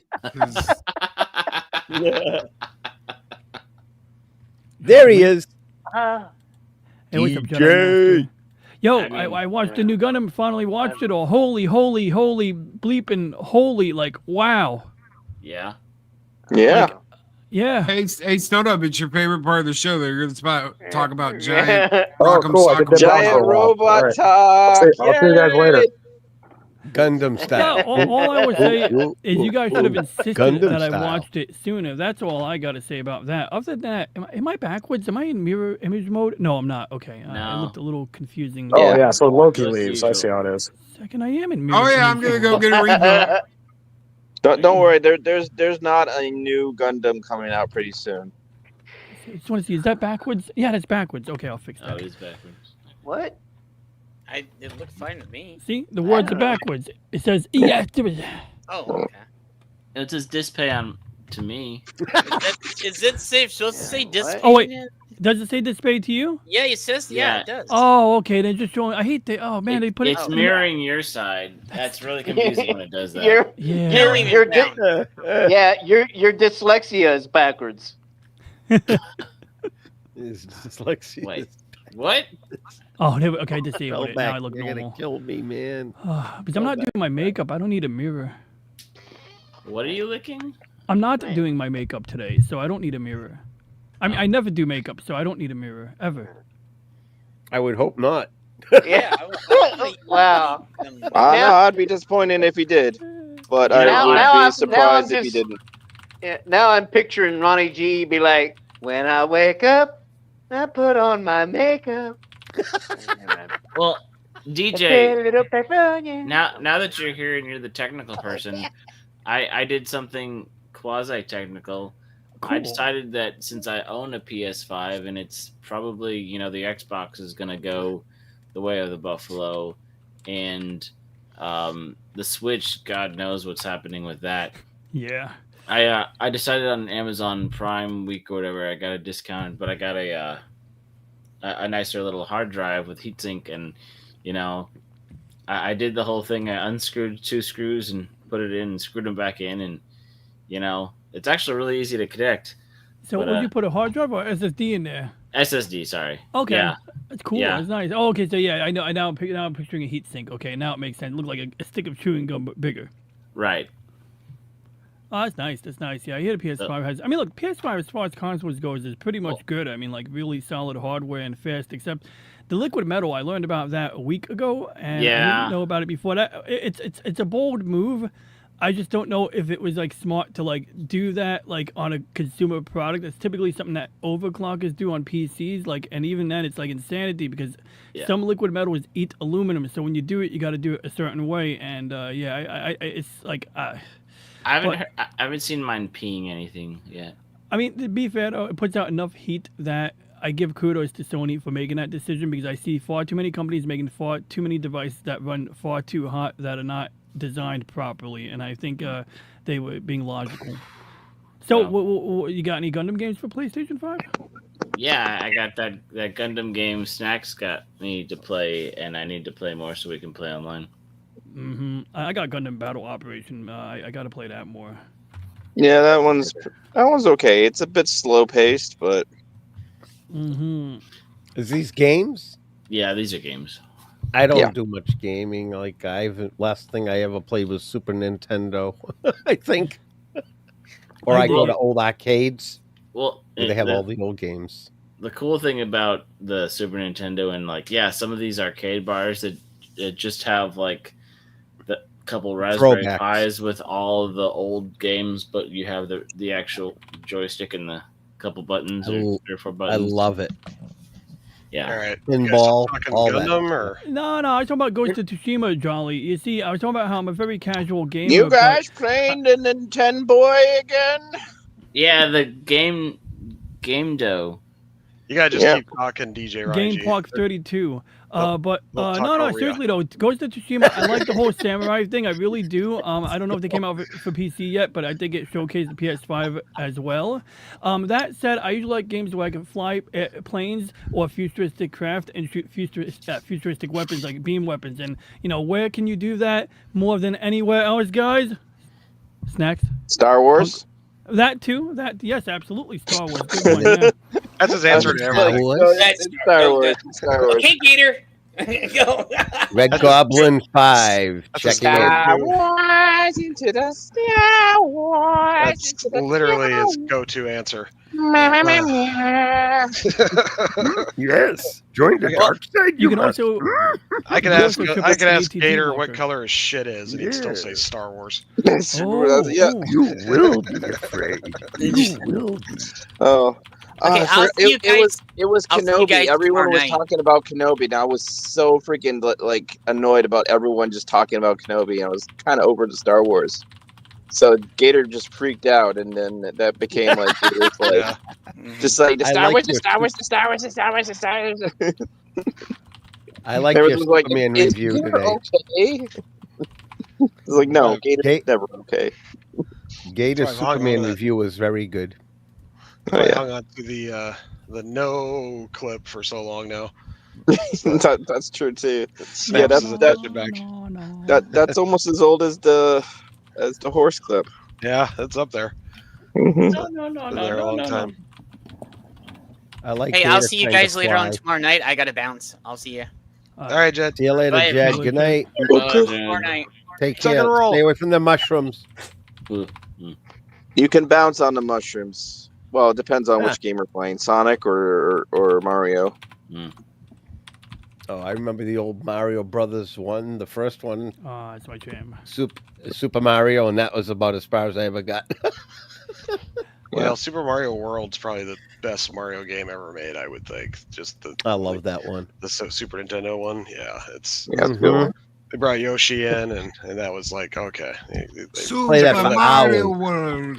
There he is. Hey, what's up, Jedi? Yo, I watched the new Gundam. Finally watched it all. Holy bleeping holy! Like wow. Yeah. Yeah. Like, yeah. Hey, Sno Dub, it's your favorite part of the show. They're going to talk about giant. Oh, cool! I could dip out for Giant a while. robot All right. talk. I'll see you guys later. Gundam style. Yeah, all I would say is you guys should have insisted Gundam that I style. watched it sooner. That's all I got to say about that. Other than that, am I backwards? Am I in mirror image mode? No, I'm not. Okay, No. it looked a little confusing. Oh yeah, so Loki Just leaves. I usual. see how it is. Second, I am in mirror. Oh, yeah, I'm image going to mode. go get a reboot. Don't worry. There's not a new Gundam coming out pretty soon. I just want to see. Is that backwards? Yeah, that's backwards. Okay, I'll fix that. Oh, he's backwards. What? It looked fine to me. See, the words are backwards. It says yes. Oh, okay. It says display on to me. Is it safe? Supposed to say display? Oh wait, does it say display to you? Yeah, it says. Yeah, it does. Oh, okay. Then just showing. I hate the. Oh man, they put it. It's mirroring your side. That's really confusing when it does that. Yeah. Your dyslexia is backwards. It's dyslexia. Wait, what? Oh, okay. I disabled it. Now I look You're normal. gonna kill me, man. Because I'm not doing my makeup. I don't need a mirror. What are you licking? I'm not doing my makeup today, so I don't need a mirror. I mean, I never do makeup, so I don't need a mirror ever. I would hope not. Yeah. Wow. I know. I'd be disappointed if he did, but I would be surprised if he didn't. Yeah, now I'm picturing Ronnie G be like, when I wake up, I put on my makeup. Well, DJ, now that you're here and you're the technical person, I did something quasi-technical. Cool. I decided that since I own a PS5 and it's probably, the Xbox is going to go the way of the buffalo, and the Switch, God knows what's happening with that. Yeah. I decided on Amazon Prime week or whatever, I got a discount, but I got a nicer little hard drive with heatsink, and I did the whole thing. I unscrewed 2 screws and put it in and screwed them back in, and it's actually really easy to connect. So would you put a hard drive or SSD in there? SSD, sorry. Okay. Yeah. That's cool. Yeah. That's nice. Oh, okay. So yeah, I know. Now I'm picturing a heat sink. Okay, now it makes sense. It looked like a stick of chewing gum, but bigger. Right. Oh, that's nice. That's nice. Yeah, I hear the PS5 has. I mean, look, PS5 as far as consoles goes is pretty much good. I mean, like really solid hardware and fast. Except the liquid metal, I learned about that a week ago, and I didn't know about it before that. It's a bold move. I just don't know if it was like smart to like do that like on a consumer product. That's typically something that overclockers do on PCs. Like, and even then, it's like insanity because some liquid metals eat aluminum. So when you do it, you got to do it a certain way. And it's like. I haven't seen mine peeing anything yet. I mean, to be fair, though, it puts out enough heat that I give kudos to Sony for making that decision, because I see far too many companies making far too many devices that run far too hot that are not designed properly, and I think they were being logical. So, you got any Gundam games for PlayStation 5? Yeah, I got that Gundam game Snacks got me to play, and I need to play more so we can play online. Mm-hmm. I got Gundam Battle Operation. I got to play that more. Yeah, that one's okay. It's a bit slow paced, but. Mm-hmm. Is these games? Yeah, these are games. I don't do much gaming. Like last thing I ever played was Super Nintendo, I think. Or I go to old arcades. Well, where they have all the old games. The cool thing about the Super Nintendo and some of these arcade bars that just have like the couple Raspberry Pis with all of the old games, but you have the actual joystick and the couple buttons or 3 or 4 buttons. I love it. Yeah. All right. Pinball, all Gundam, that. or? No, I was talking about Ghost of Tsushima, Jolly. You see, I was talking about how I'm a very casual gamer. You guys playing the Nintendo Boy again? Yeah, the Game-Do. You gotta just keep talking, DJ Ryan. Game Park 32. No, seriously though, Ghost of Tsushima, I like the whole samurai thing. I really do. I don't know if they came out for PC yet, but I think it showcased the PS5 as well. That said, I usually like games where I can fly planes or futuristic craft and shoot futuristic weapons like beam weapons. And where can you do that more than anywhere else, guys? Snacks. Star Wars. That too. Yes, absolutely. Star Wars. Good one, yeah. That's his answer to everything. Star Wars. Okay, Gator. Red Goblin 5. That's Checking Star in. Wars into the Star Wars. That's into the literally his go-to answer. Yes, join the dark side. You can also. I can You ask. also I can ask ATV Gator Walker. what color his shit is, and he'd still say Star Wars. Yeah. You will be afraid. You will be. Oh. Okay, I'll see you guys. It was I'll see you Kenobi. guys Everyone tomorrow was night. talking about Kenobi, and I was so freaking like annoyed about everyone just talking about Kenobi. I was kind of over to Star Wars, so Gator just freaked out, and then that became like it was like just like the I Star like Wars, the your Star Wars, the Star Wars, the Star Wars, the Star Wars. I like There your was like, Superman is review Gator today. okay? It's like no, Gator's never okay. Gator's That's why I hung Superman on that. review was very good. Oh, I yeah. hung on to the no clip for so long now. That's true too. Yeah, Snaps his attention back. that's almost as old as the horse clip. Yeah, it's up there. Mhm. Been there a long time. I like. Hey, I'll Gator see you kinda guys later on fly. tomorrow night. I gotta bounce. I'll see you. All right, Jed. See you later, Bye, Jed. everybody. Good night. Tomorrow night. Take Second care. roll. Stay away from the mushrooms. You can bounce on the mushrooms. Well, it depends on which game we're playing, Sonic or Mario. Oh, I remember the old Mario Brothers one, the first one. Ah, it's my jam. Super Mario, and that was about as far as I ever got. Well, Super Mario World's probably the best Mario game ever made, I would think. Just I love that one. The Super Nintendo one. Yeah, it's a good one. They brought Yoshi in, and that was like, okay. They Super that for Mario hours. World.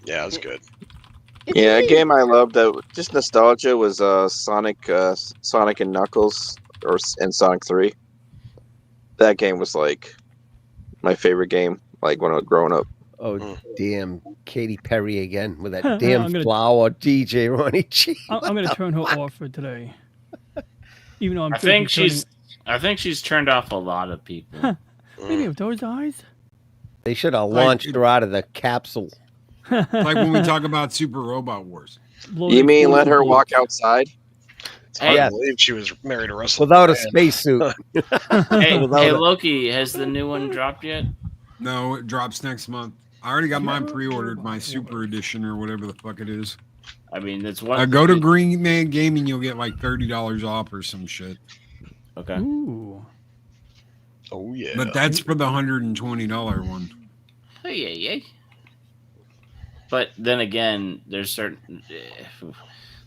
Yeah, it was good. Yeah, a game I loved that just nostalgia was Sonic and Knuckles and Sonic 3. That game was like my favorite game, like when I was growing up. Oh, damn. Katy Perry again with that I'm damn gonna- flower DJ Ronnie G. I'm going to turn her off for today. Even though I'm I sure think she's I think she's turned off a lot of people. turning... Maybe with those eyes? They should have launched her out of the capsule. Like when we talk about Super Robot Wars. You mean let her walk outside? I Yes. believe she was married to Russell. Without a Brand. spacesuit. Hey, Without hey a- Loki, has the new one dropped yet? No, it drops next month. I already got mine pre-ordered, my Super Edition or whatever the fuck it is. I mean, it's one. Go to Green Man Gaming, you'll get like $30 off or some shit. Okay. Ooh. Oh yeah. But that's for the $120 one. Oh yeah. But then again, there's certain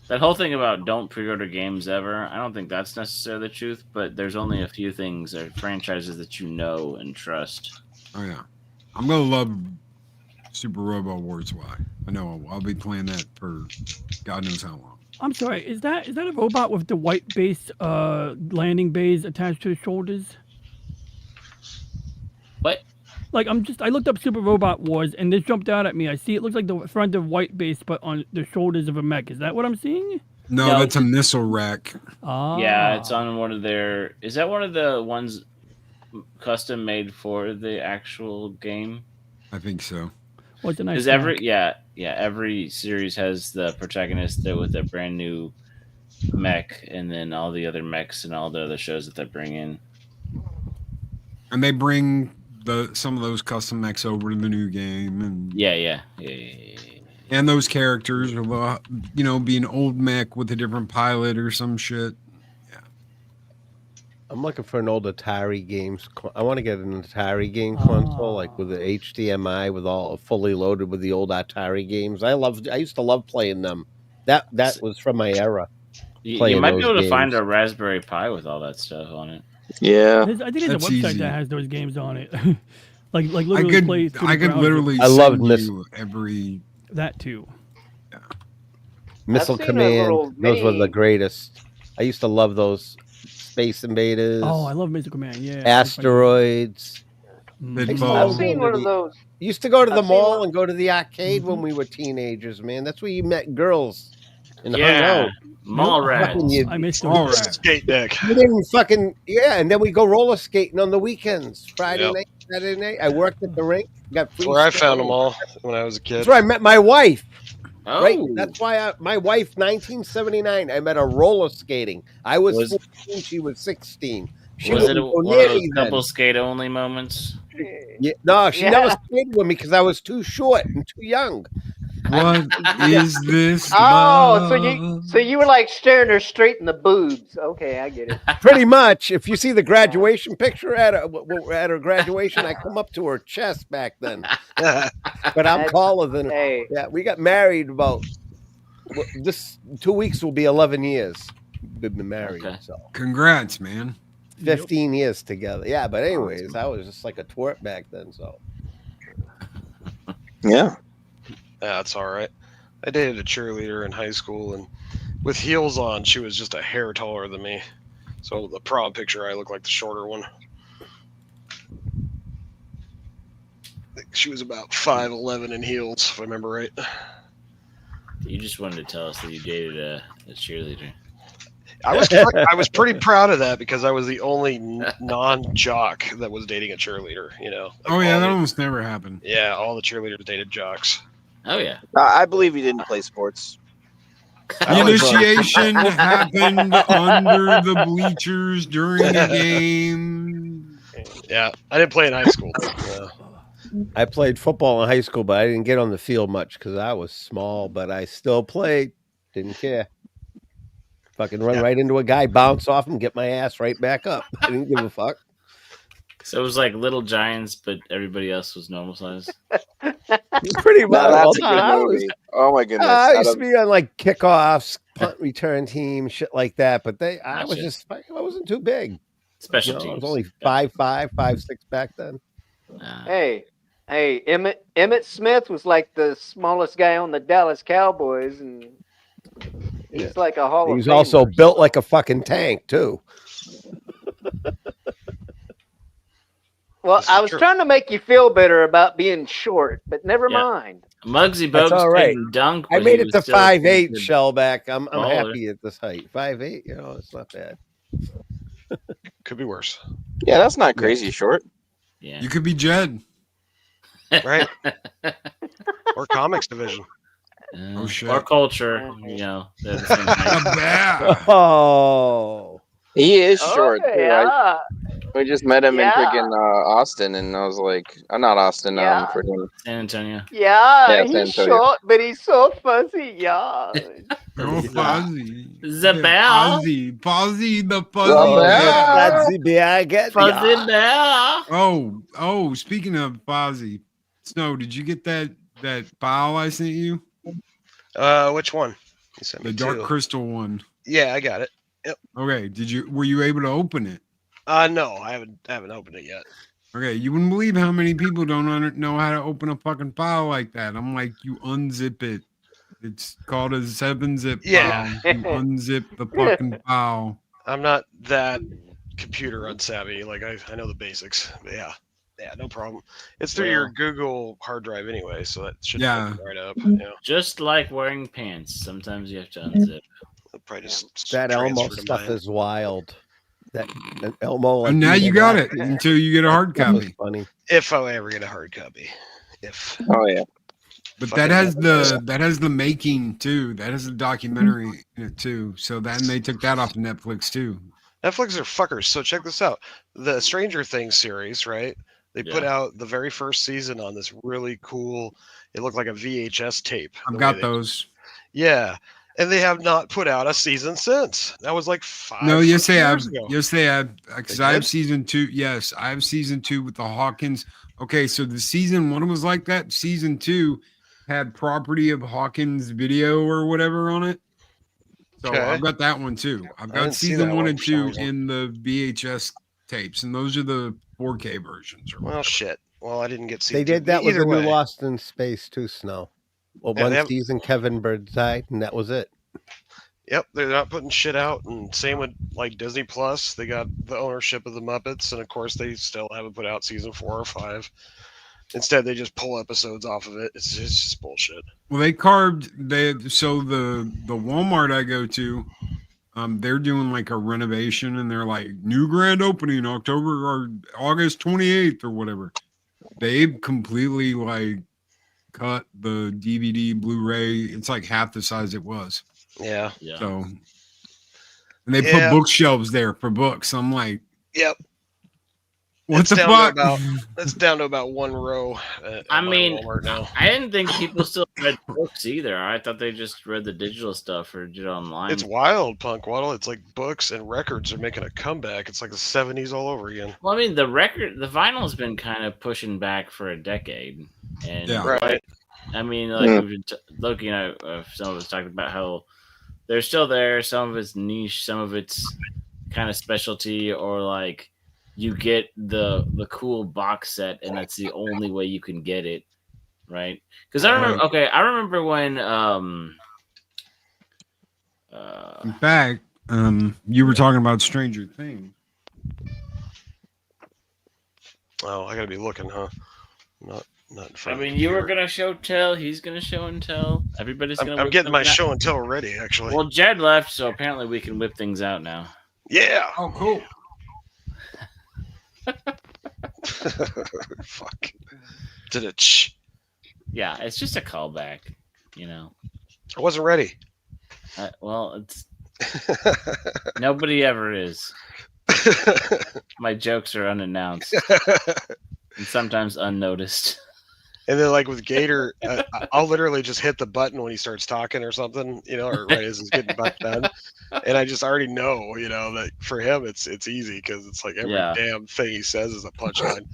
that whole thing about don't pre-order games ever. I don't think that's necessarily the truth. But there's only a few things or franchises that you know and trust. Oh yeah, I'm gonna love Super Robo Wars Y. I know I'll be playing that for God knows how long. I'm sorry, is that a robot with the white base landing bays attached to the shoulders? What? Like I looked up Super Robot Wars and this jumped out at me. I see it looks like the front of white base but on the shoulders of a mech. Is that what I'm seeing? No, that's a missile rack. Ah. Yeah, it's on one of their. Is that one of the ones custom made for the actual game? I think so. What's a nice Because every series has the protagonist there with their brand new mech, and then all the other mechs and all the other shows that they bring in. And they bring some of those custom mechs over to the new game, and Yeah. and those characters will, be an old mech with a different pilot or some shit. I'm looking for an old Atari games. I want to get an Atari game console, like with the HDMI, with all fully loaded with the old Atari games. I used to love playing them. That was from my era. You might be able to games. find a Raspberry Pi with all that stuff on it. Yeah, I think there's That's a website easy. that has those games on it. like literally play through the I could browser. literally I loved send Miss- you every. that too. Missile I've seen a Command. little Those were the mini- greatest. I used to love those. Space Invaders. Oh, I love Missile Command. Yeah. Asteroids. Pitfall. I've seen one of those. Used to go to the I've seen mall one- and go to the arcade when we were teenagers, man. That's where you met girls and hung Yeah, out. mall rats. Fucking you- I missed All those. right. Skate deck. You didn't fucking and then we go roller skating on the weekends. Friday Yep. night, Saturday night. I worked at the rink. Got free Where I stuff. found them all when I was a kid. That's where I met my wife. Oh, right. That's why my wife, 1979, I met her roller skating. I was 14, she was 16. She was it wouldn't go one of near those me couple then. skate only moments? Yeah, no, she never skated with me because I was too short and too young. What is this Oh, love? so you were like staring her straight in the boobs. Okay, I get it. Pretty much. If you see the graduation picture at her graduation, I come up to her chest back then. But I'm taller than her. Hey. Yeah, we got married about this 2 weeks will be 11 years. We've been married. Okay. So Congrats, man. 15 years together. Yeah, but anyways, I was just like a twerp back then. So yeah, that's all right. I dated a cheerleader in high school, and with heels on, she was just a hair taller than me. So the prom picture, I look like the shorter one. I think she was about 5'11" in heels, if I remember right. You just wanted to tell us that you dated a cheerleader. I was pretty proud of that because I was the only non-jock that was dating a cheerleader. You know. Oh yeah, that almost never happened. Yeah, all the cheerleaders dated jocks. Oh yeah. I believe you didn't play sports. The initiation happened under the bleachers during a game. Yeah, I didn't play in high school. I played football in high school, but I didn't get on the field much because I was small. But I still played. Didn't care. Fucking run right into a guy, bounce off him, get my ass right back up. I didn't give a fuck. So it was like Little Giants, but everybody else was normal size. Pretty much. That's a good movie. Oh my goodness! I used to be on like kickoffs, punt return team, shit like that. But I wasn't too big. Special teams. I was only 5'5", 5'6" back then. Hey, Emmett Smith was like the smallest guy on the Dallas Cowboys, and he's like a Hall of Famer. He's also built like a fucking tank too. Well, I was trying to make you feel better about being short, but never mind. Muggsy Bogues all right. couldn't dunk. I but made he it to was still 5'8", Shellback. I'm baller. happy at this height. 5'8", it's not bad. Could be worse. Yeah, that's not crazy short. Yeah. You could be Jed. Right. Or comics division. Oh shit. Or culture, you know. They're the same height. Oh. He is short. Okay, too. yeah. We just met him in freaking Austin, and I was like, I'm not Austin. Freaking San Antonio. Yeah, San he's Antonio. short, but he's so fuzzy. Yeah. Oh, Fuzzy. The bell. Fuzzy, the fuzzy. Fuzzy bear. Fuzzy bell. Oh, speaking of Fozzie, Snow, did you get that file I sent you? Which one? You sent me The Dark two. Crystal one. Yeah, I got it. Yep. Okay. Were you able to open it? No, I haven't opened it yet. Okay, you wouldn't believe how many people don't know how to open a fucking file like that. I'm like, you unzip it. It's called a 7-zip Yeah. file. You unzip the fucking file. I'm not that computer unsavvy. Like I know the basics. But yeah, no problem. It's through your Google hard drive anyway, so that should open right up. Yeah. Just like wearing pants, sometimes you have to unzip. I'll probably just That Elmo stuff is wild. That Elmo. Like And now you got it until you get a hard copy. Funny. If I ever get a hard copy. Oh yeah. But that has the making too. That has a documentary in it too. So then they took that off Netflix too. Netflix are fuckers. So check this out. The Stranger Things series, right? They put out the very first season on this really cool. It looked like a VHS tape. I've got those. Yeah. And they have not put out a season since. That was like 5 No, yes they have. years ago. Yes they have. Because I have season 2. Yes, I have season 2 with the Hawkins. Okay, so the season 1 was like that. Season 2 had Property of Hawkins video or whatever on it. So I've got that one too. I've got season 1 and 2 in the VHS tapes, and those are the 4K versions. Well, shit. Well, I didn't get season They did 2. that with Either the new way. Lost in Space too, Snow. Well, Yeah, one season Kevin Bird died, and that was it. Yep, they're not putting shit out, and same with like Disney Plus. They got the ownership of the Muppets, and of course they still haven't put out season 4 or 5. Instead, they just pull episodes off of it. It's just bullshit. Well, the Walmart I go to, they're doing like a renovation, and they're like new grand opening October or August 28th or whatever. They've completely like cut the DVD, Blu-ray. It's like half the size it was. Yeah. So, and they put bookshelves there for books. I'm like, yep. What the fuck? It's down to about one row. I mean, Walmart now. I didn't think people still read books either. I thought they just read the digital stuff or did it online. It's wild, Punk Waddle. It's like books and records are making a comeback. It's like the 70s all over again. Well, I mean, the vinyl's been kind of pushing back for a decade, and right. I mean, like we've been looking at some of us talking about how they're still there. Some of it's niche, some of it's kind of specialty, or like you get the cool box set, and that's the only way you can get it, right? Because I remember, I remember when, in fact, you were talking about Stranger Things. Oh, I gotta be looking, huh? Not in front. I mean, you were gonna show tell. He's gonna show and tell. Everybody's gonna. I'm getting my show and tell ready, actually. Well, Jed left, so apparently we can whip things out now. Yeah. Oh, cool. Fuck. Did it? Yeah, it's just a callback, I wasn't ready. Well, it's nobody ever is. My jokes are unannounced and sometimes unnoticed. And then, like with Gator, I'll literally just hit the button when he starts talking or something, or right as he's getting back done. And I just already know, that for him it's easy because it's like every damn thing he says is a punchline.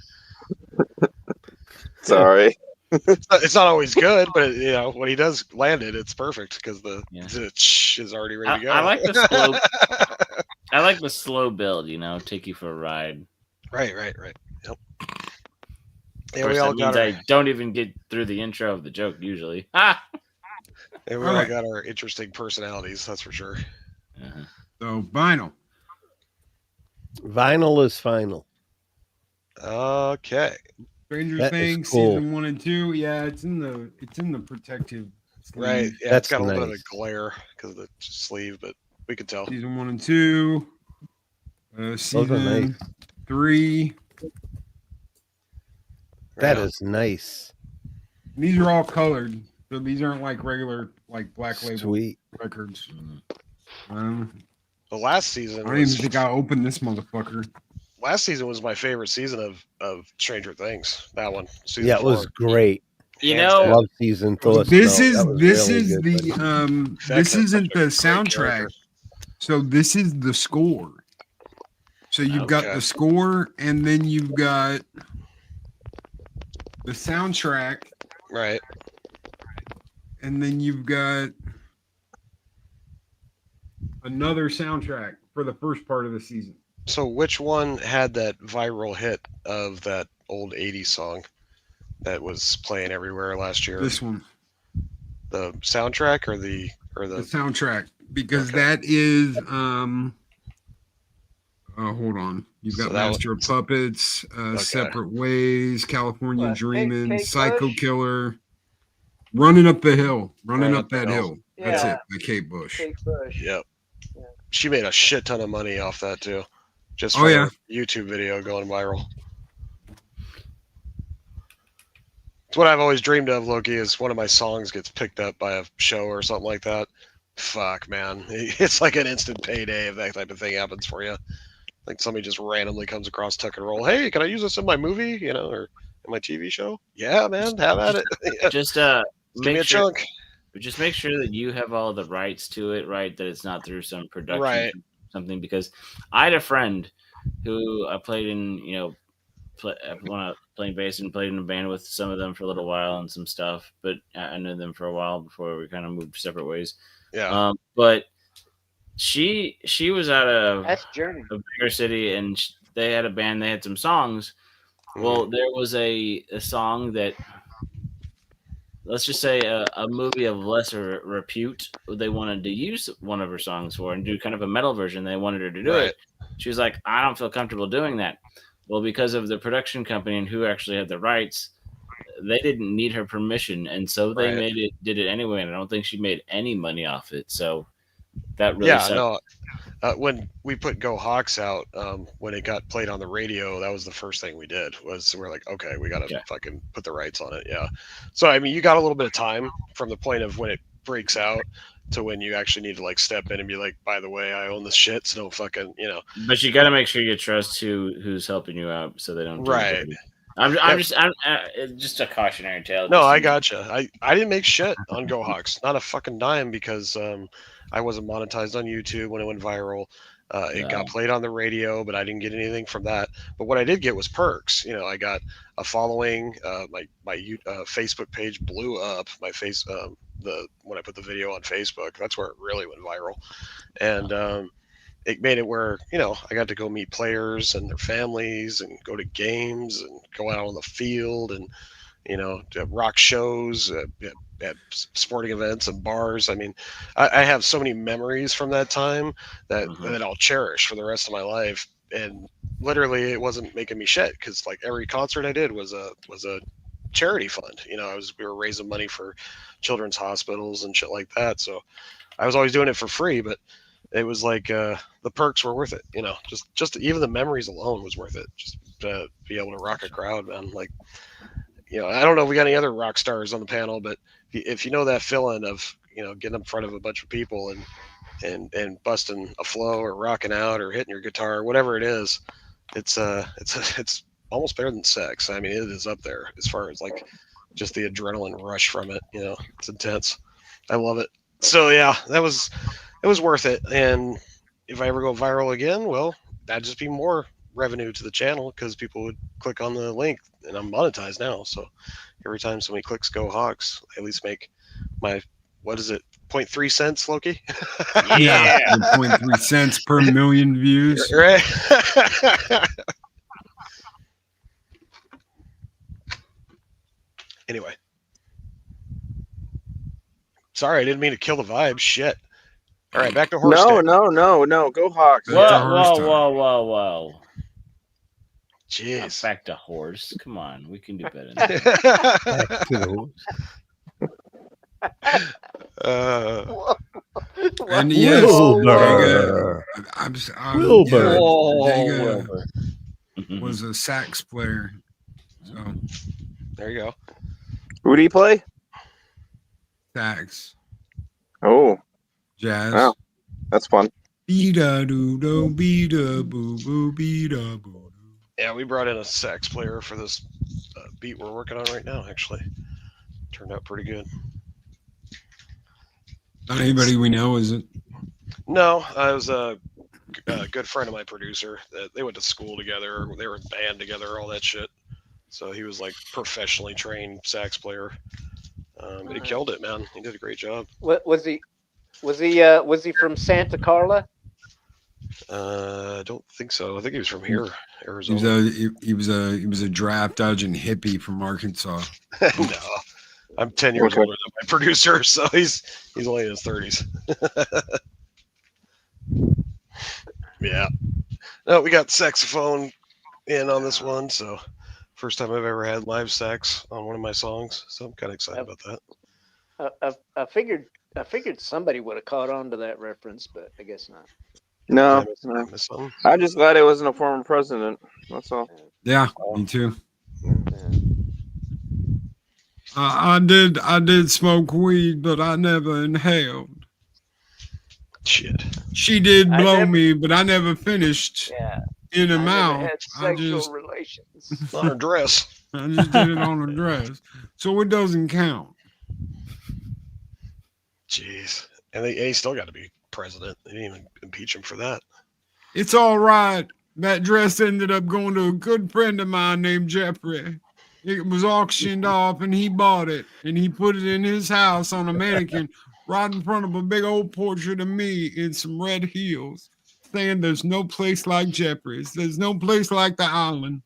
Sorry. It's not always good, but when he does land it, it's perfect because the is already ready to go. I like the slow. I like the slow build. Take you for a ride. Right. Yep. Yeah, we all got. I don't even get through the intro of the joke usually. And we all got our interesting personalities. That's for sure. So vinyl. Vinyl is final. Okay. Stranger Things season 1 and 2. Yeah, it's in the protective sleeve. Right. Yeah, it's got a little bit of a glare because of the sleeve, but we could tell. Season 1 and 2. Season 3. That is nice. These are all colored, so these aren't like regular black label records. The last season. I don't even think I opened this motherfucker. Last season was my favorite season of Stranger Things. That one. It was great. Love season 4. This isn't the soundtrack. So this is the score. So you've got the score, and then you've got the soundtrack, right? And then you've got another soundtrack for the first part of the season. So which one had that viral hit of that old 80s song that was playing everywhere last year? This one. The soundtrack or the soundtrack, because that is hold on. You've got Master of Puppets, Separate Ways, California Dreamin', Psycho Killer, Running Up the Hill, Running Up That Hill. Yeah. That's it, by Kate Bush. Yep. She made a shit ton of money off that too. Just for a YouTube video going viral. It's what I've always dreamed of, Loki, is one of my songs gets picked up by a show or something like that. Fuck, man. It's like an instant payday if that type of thing happens for you. Like somebody just randomly comes across Tuck and Roll. Hey, can I use this in my movie? Or in my TV show? Yeah, man, have at it. Just give me a chunk. Just make sure that you have all the rights to it, right? That it's not through some production something. Because I had a friend who I played in, playing bass and played in a band with some of them for a little while and some stuff. But I knew them for a while before we kind of moved separate ways. Yeah. But she was out of a bigger city, and they had a band. They had some songs. Well, there was a song that, let's just say a movie of lesser repute, they wanted to use one of her songs for and do kind of a metal version. They wanted her to do it. She was like, I don't feel comfortable doing that. Well, because of the production company and who actually had the rights, they didn't need her permission, and so they did it anyway. And I don't think she made any money off it. So That really sucked. No. When we put Go Hawks out, when it got played on the radio, that was the first thing we did. We're like, okay, we got to fucking put the rights on it. Yeah. So I mean, you got a little bit of time from the point of when it breaks out to when you actually need to like step in and be like, by the way, I own this shit, so don't fucking, you know. But you got to make sure you trust who's helping you out, so they don't. Right. I'm just a cautionary tale. No, I gotcha. I didn't make shit on Go Hawks, not a fucking dime, because I wasn't monetized on YouTube when it went viral. It got played on the radio, but I didn't get anything from that. But what I did get was perks. You know, I got a following. My Facebook page blew up. My face, when I put the video on Facebook, that's where it really went viral, and it made it where, you know, I got to go meet players and their families and go to games and go out on the field and, you know, rock shows at sporting events and bars. I mean, I have so many memories from that time that I'll cherish for the rest of my life. And literally, it wasn't making me shit, because like every concert I did was a charity fund. You know, we were raising money for children's hospitals and shit like that. So I was always doing it for free, but it was like the perks were worth it. You know, just even the memories alone was worth it. Just to be able to rock a crowd, man. Like, you know, I don't know if we got any other rock stars on the panel, but if you know that feeling of, you know, getting in front of a bunch of people and busting a flow or rocking out or hitting your guitar or whatever it is, it's almost better than sex. I mean, it is up there as far as like just the adrenaline rush from it. You know, it's intense. I love it. So yeah, it was worth it. And if I ever go viral again, well, that'd just be more revenue to the channel, because people would click on the link, and I'm monetized now. So every time somebody clicks Go Hawks, I at least make my, what is it, 0.3 cents, Loki? Yeah, 0.3 cents per million views. Right. Anyway. Sorry, I didn't mean to kill the vibe. Shit. All right, back to horse. No. Go Hawks. Whoa. Jeez. Back to horse. Come on, we can do better than Back to the horse. And yes, Wilbur. Wilbur. Wilbur Was a sax player. So there you go. Who do you play? Sax. Oh. Jazz. Wow. That's fun. Be-da doo do be-da boo boo be-da boo. Yeah, we brought in a sax player for this beat we're working on right now, actually. Turned out pretty good. Not anybody we know, is it? No, I was a good friend of my producer. They went to school together. They were in band together, all that shit. So he was like professionally trained sax player. But he killed it, man. He did a great job. Was he from Santa Carla? I don't think so. I think he was from here, Arizona. He was a draft dodging hippie from Arkansas. No, I'm 10 years older than my producer, so he's only in his 30s. Yeah. No, we got saxophone in on this one, so first time I've ever had live sax on one of my songs, so I'm kind of excited about that. I figured somebody would have caught on to that reference, but I guess not. No. I'm just glad it wasn't a former president. That's all. Yeah, me too. I did smoke weed, but I never inhaled. Shit. She did blow me, but I never finished in her mouth. Had sexual relations on her dress. I just did it on her dress, so it doesn't count. Jeez, and he still got to be president. They didn't even impeach him for that. It's all right. That dress ended up going to a good friend of mine named Jeffrey. It was auctioned off, and he bought it, and he put it in his house on a mannequin right in front of a big old portrait of me in some red heels, saying there's no place like Jeffrey's. There's no place like the island.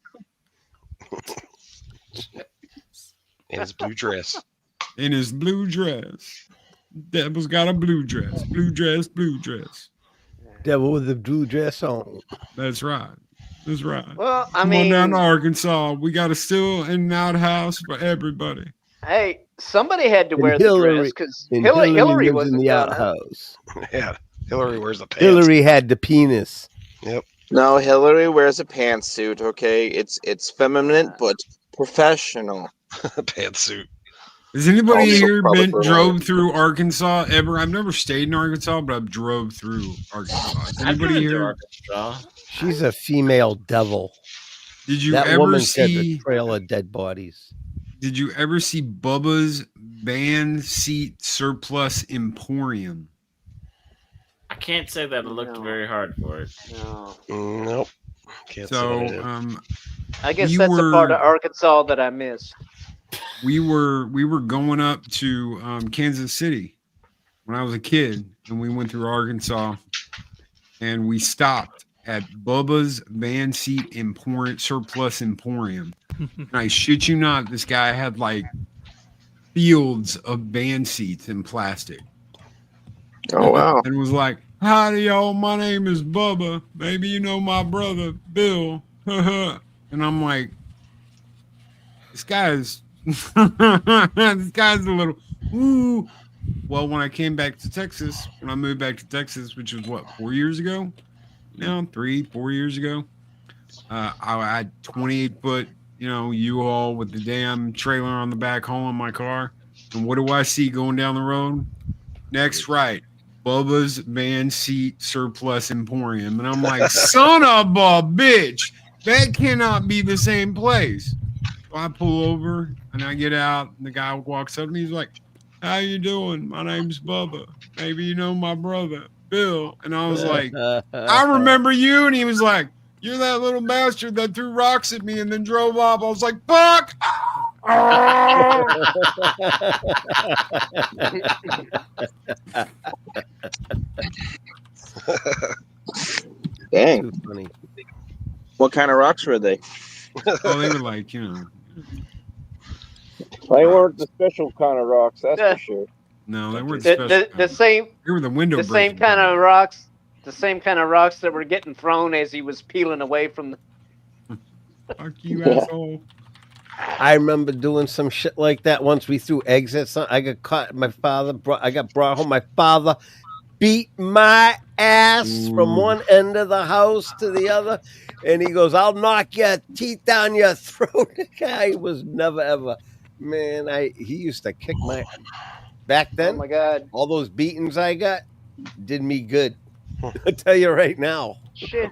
In his blue dress. In his blue dress. Devil's got a blue dress. Blue dress, blue dress. Devil with the blue dress on. That's right. That's right. Well, I Come mean, on down to Arkansas. We got a still in and out house for everybody. Hey, somebody had to wear Hillary, the dress because Hillary lives wasn't in the gonna. outhouse. Yeah. Hillary wears the pants. Hillary had the penis. Yep. No, Hillary wears a pantsuit. Okay, it's feminine but professional. Pantsuit. Has anybody Also here public drove through Arkansas ever? I've never stayed in Arkansas, but I've drove through Arkansas. Has anybody here? She's a female devil. Did you that ever woman see said the trail of dead bodies? Did you ever see Bubba's Van Seat Surplus Emporium? I can't say that I looked very hard for it. No. Nope. Can't So, say that I did. I guess that's a part of Arkansas that I missed. We were going up to Kansas City when I was a kid, and we went through Arkansas, and we stopped at Bubba's Van Seat Surplus Emporium. And I shit you not, this guy had like fields of van seats in plastic. Oh wow! And it was like, "Howdy, y'all. My name is Bubba. Maybe you know my brother Bill." And I'm like, this guy's a little. Ooh. Well, when I came back to Texas, when I moved back to Texas, which was what, 4 years ago? No, 4 years ago. I had 28-foot, U-Haul with the damn trailer on the back hauling my car. And what do I see going down the road? Next right, Bubba's Van Seat Surplus Emporium. And I'm like, son of a bitch, that cannot be the same place. So I pull over and I get out, and the guy walks up to me. He's like, "How you doing? My name's Bubba. Maybe you know my brother Bill." And I was like, "I remember you." And he was like, "You're that little bastard that threw rocks at me and then drove off." I was like, "Fuck!" Dang. Funny. What kind of rocks were they? Oh, they were like, They weren't the special kind of rocks, that's for sure. No, they weren't the same. They were the window. The same kind of rocks. The same kind of rocks that were getting thrown as he was peeling away from the. Fuck you, asshole. I remember doing some shit like that once. We threw eggs at something. I got caught. I got brought home. My father beat my ass from one end of the house to the other. And he goes, "I'll knock your teeth down your throat." The guy was never, ever. Man, he used to kick my... Back then, oh my God, all those beatings I got did me good. I'll tell you right now. Shit.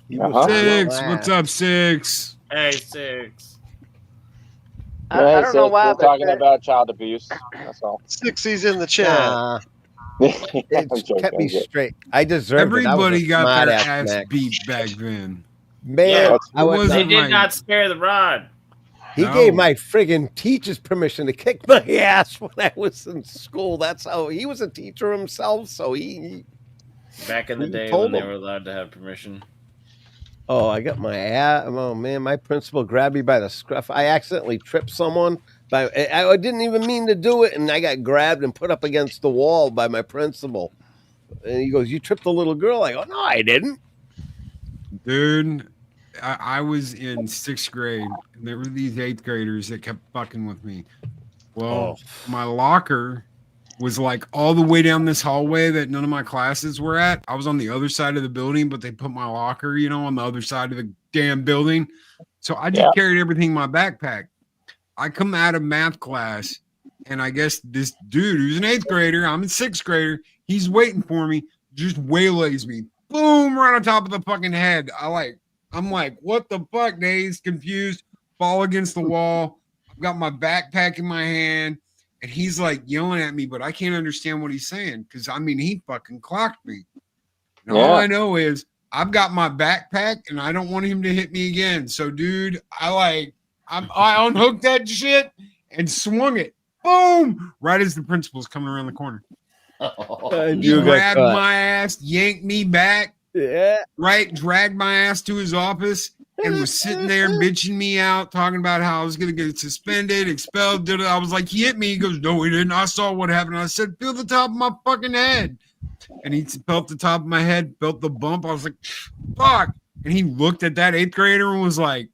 Six, what's up, Six? Hey, Six. I don't know why. We're talking about child abuse. That's all. Sixie's in the chat. It kept me straight. I deserved Everybody it. got their ass beat back then. Man, they did not spare the rod. He gave my friggin' teachers permission to kick my ass when I was in school. That's how he was a teacher himself. So he back in the day when they were allowed to have permission. Oh, I got my ass. Oh man, my principal grabbed me by the scruff. I accidentally tripped someone. I didn't even mean to do it, and I got grabbed and put up against the wall by my principal. And he goes, "You tripped the little girl." I go, "No, I didn't." Dude, I was in 6th grade, and there were these 8th graders that kept fucking with me. Well, my locker was like all the way down this hallway that none of my classes were at. I was on the other side of the building, but they put my locker, on the other side of the damn building. So I just carried everything in my backpack. I come out of math class, and I guess this dude who's an 8th grader, I'm a 6th grader, he's waiting for me, just waylays me. Boom, right on top of the fucking head. I'm like, what the fuck, Days? Confused, fall against the wall. I've got my backpack in my hand, and he's like yelling at me, but I can't understand what he's saying because he fucking clocked me. And all I know is I've got my backpack, and I don't want him to hit me again. So, dude, I unhooked that shit and swung it. Boom! Right as the principal's coming around the corner. He grabbed my ass, yanked me back. Yeah. Right, dragged my ass to his office and was sitting there bitching me out, talking about how I was going to get suspended, expelled. I was like, he hit me. He goes, "No, he didn't. I saw what happened." I said, "Feel the top of my fucking head." And he felt the top of my head, felt the bump. I was like, "Fuck." And he looked at that 8th grader and was like,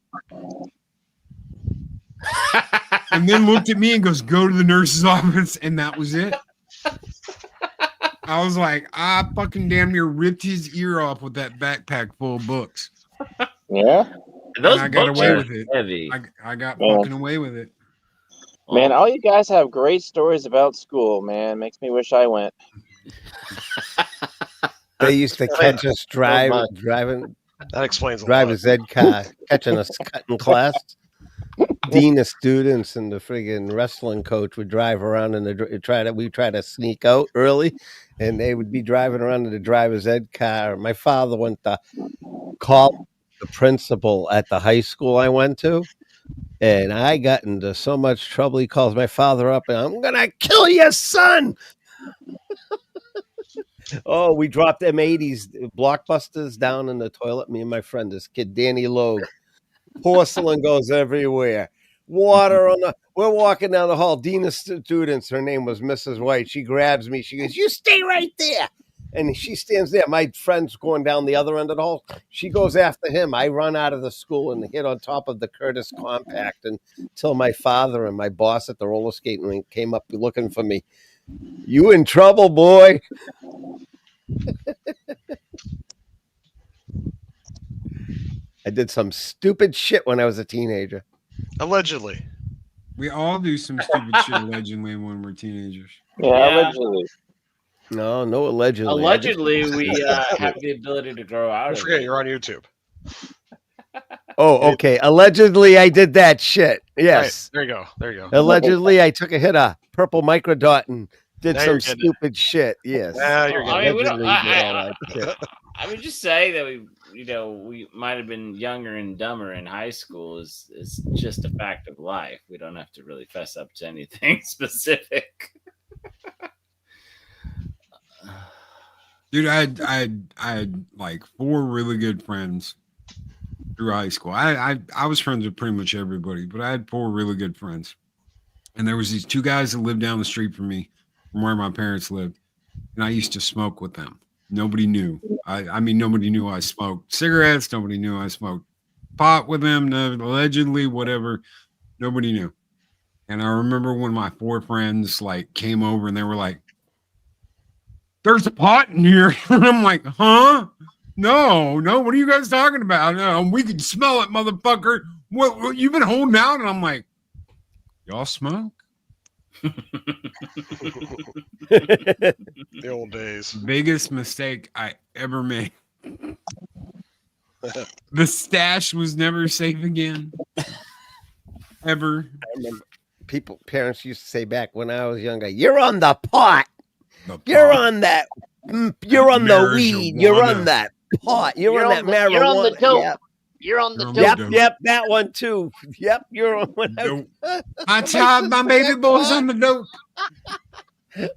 and then looked at me and goes, "Go to the nurse's office." And that was it. I was like, I fucking damn near ripped his ear off with that backpack full of books. Yeah. Those I got books away are with it. heavy. I got Man. fucking away with it. Man, all you guys have great stories about school, man. Makes me wish I went. They used to catch us driving. That explains a drive lot. a Z car, catching us cutting class. Dean of students and the friggin' wrestling coach would drive around and we try to sneak out early, and they would be driving around in the driver's ed car. My father went to call the principal at the high school I went to, and I got into so much trouble. He calls my father up, and I'm gonna kill your son. Oh, we dropped M80s blockbusters down in the toilet. Me and my friend, this kid Danny Logue. Porcelain goes everywhere. Water on the. We're walking down the hall. Dean of students. Her name was Mrs. White. She grabs me. She goes, "You stay right there." And she stands there. My friend's going down the other end of the hall. She goes after him. I run out of the school and hit on top of the Curtis Compact until my father and my boss at the roller skating rink came up looking for me. You in trouble, boy. I did some stupid shit when I was a teenager. Allegedly. We all do some stupid shit allegedly when we're teenagers. Yeah, allegedly. No allegedly. Allegedly, we have the ability to grow out Don't of forget, it. you're on YouTube. Oh, okay. Allegedly, I did that shit. Yes. Right, there you go. Allegedly, I took a hit of purple microdot and did Now some you're getting it. stupid shit. Yes. Now you're I mean, we don't. Allegedly did all that shit. I would just say that we might have been younger and dumber in high school. Is just a fact of life. We don't have to really fess up to anything specific. Dude, I had like 4 really good friends through high school. I was friends with pretty much everybody, but I had 4 really good friends. And there was these 2 guys that lived down the street from me, from where my parents lived, and I used to smoke with them. Nobody knew. I mean, nobody knew I smoked cigarettes. Nobody knew I smoked pot with them. Allegedly, whatever. Nobody knew. And I remember when my 4 friends like came over and they were like, "There's a pot in here." And I'm like, "Huh? No. What are you guys talking about? No, we can smell it, motherfucker. What you've been holding out?" And I'm like, "Y'all smoke?" The old days. Biggest mistake I ever made. The stash was never safe again. Ever. I remember parents used to say back when I was younger, "You're on the pot. You're on that. You're on the weed. You're on that pot. You're on that marijuana. You're on the dope. Yep. You're on the dope. Yep, that one too. Yep, you're on one. I tied my baby boys on the dope."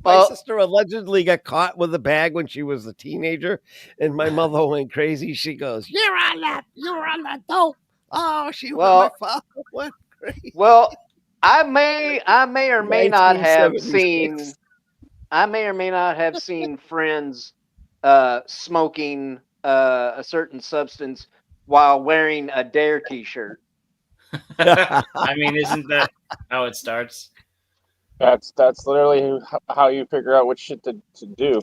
My sister allegedly got caught with a bag when she was a teenager, and my mother went crazy. She goes, "You're on that dope." Oh, my father went crazy. Well, I may or may not have seen. I may or may not have seen friends smoking a certain substance while wearing a Dare T-shirt. I mean, isn't that how it starts? That's literally how you figure out what shit to do.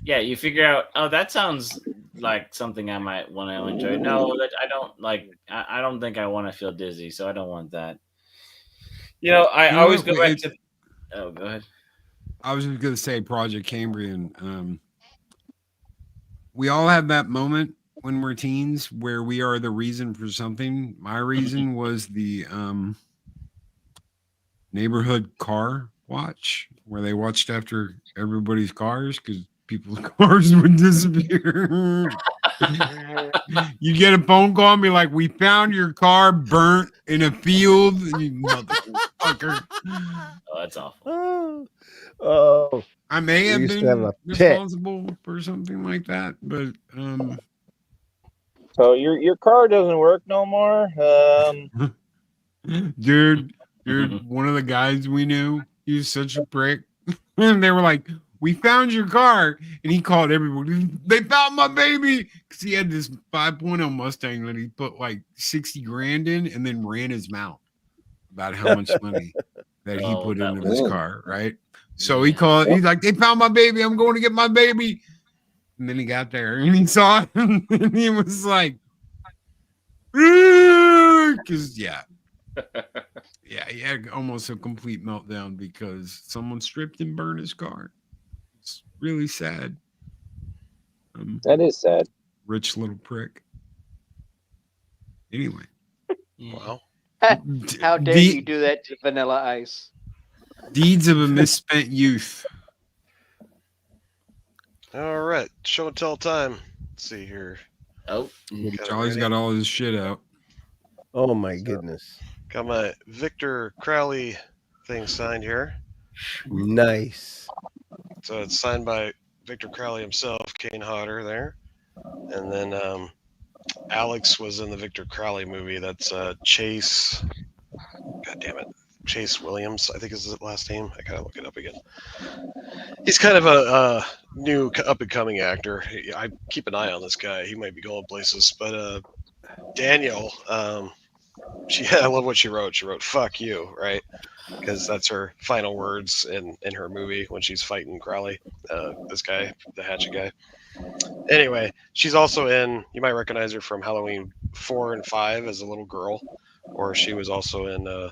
Yeah, you figure out. Oh, that sounds like something I might want to enjoy. No, I don't like. I don't think I want to feel dizzy, so I don't want that. I always go back to. Oh, go ahead. I was just gonna say Project Cambrian. We all have that moment when we're teens where we are the reason for something. My reason was the neighborhood car watch, where they watched after everybody's cars because people's cars would disappear. You get a phone call and be like, "We found your car burnt in a field." You motherfucker. Oh, that's awful. Oh, I may have used to have been a pit. responsible for something like that, but So your car doesn't work no more. dude, one of the guys we knew, he was such a prick. And they were like, "We found your car," and he called everybody. "They found my baby," because he had this 5.0 Mustang that he put like 60 grand in, and then ran his mouth about how much money. that he put into his car, right? So he called. He's like, "They found my baby. I'm going to get my baby." And then he got there and he saw it, and he was like, "Because yeah, he had almost a complete meltdown because someone stripped and burned his car. It's really sad. That is sad. Rich little prick. Anyway, wow. How dare you do that to Vanilla Ice? Deeds of a misspent youth. All right, show and tell time. Let's see here. Oh, Charlie's got all his shit out. Oh my goodness! Got my Victor Crowley thing signed here. Nice. So it's signed by Victor Crowley himself, Kane Hodder there, and then Alex was in the Victor Crowley movie. That's Chase. God damn it. Chase Williams, I think is his last name. I gotta look it up again. He's kind of a new up-and-coming actor. I keep an eye on this guy. He might be going places. But Daniel, I love what she wrote. She wrote "fuck you," right? Because that's her final words in her movie when she's fighting Crowley. This guy, the hatchet guy. Anyway, she's also in. You might recognize her from Halloween 4 and 5 as a little girl, or she was also in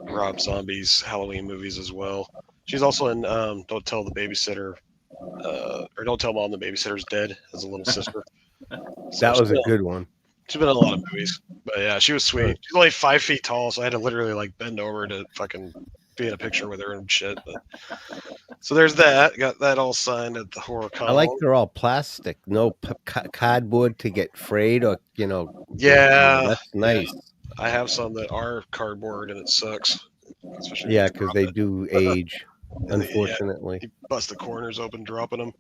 Rob Zombie's Halloween movies as well. She's also in Don't Tell the Babysitter, or Don't Tell Mom the Babysitter's Dead as a little sister. That was a good one. She's been in a lot of movies, but yeah, she was sweet. She's only 5 feet tall, so I had to literally like bend over to fucking be in a picture with her and shit. But so there's that. Got that all signed at the Horror Con. I like they're all plastic, no cardboard to get frayed or Yeah, that's nice. Yeah. I have some that are cardboard and it sucks. Yeah, because they do age, unfortunately. You bust the corners open dropping them.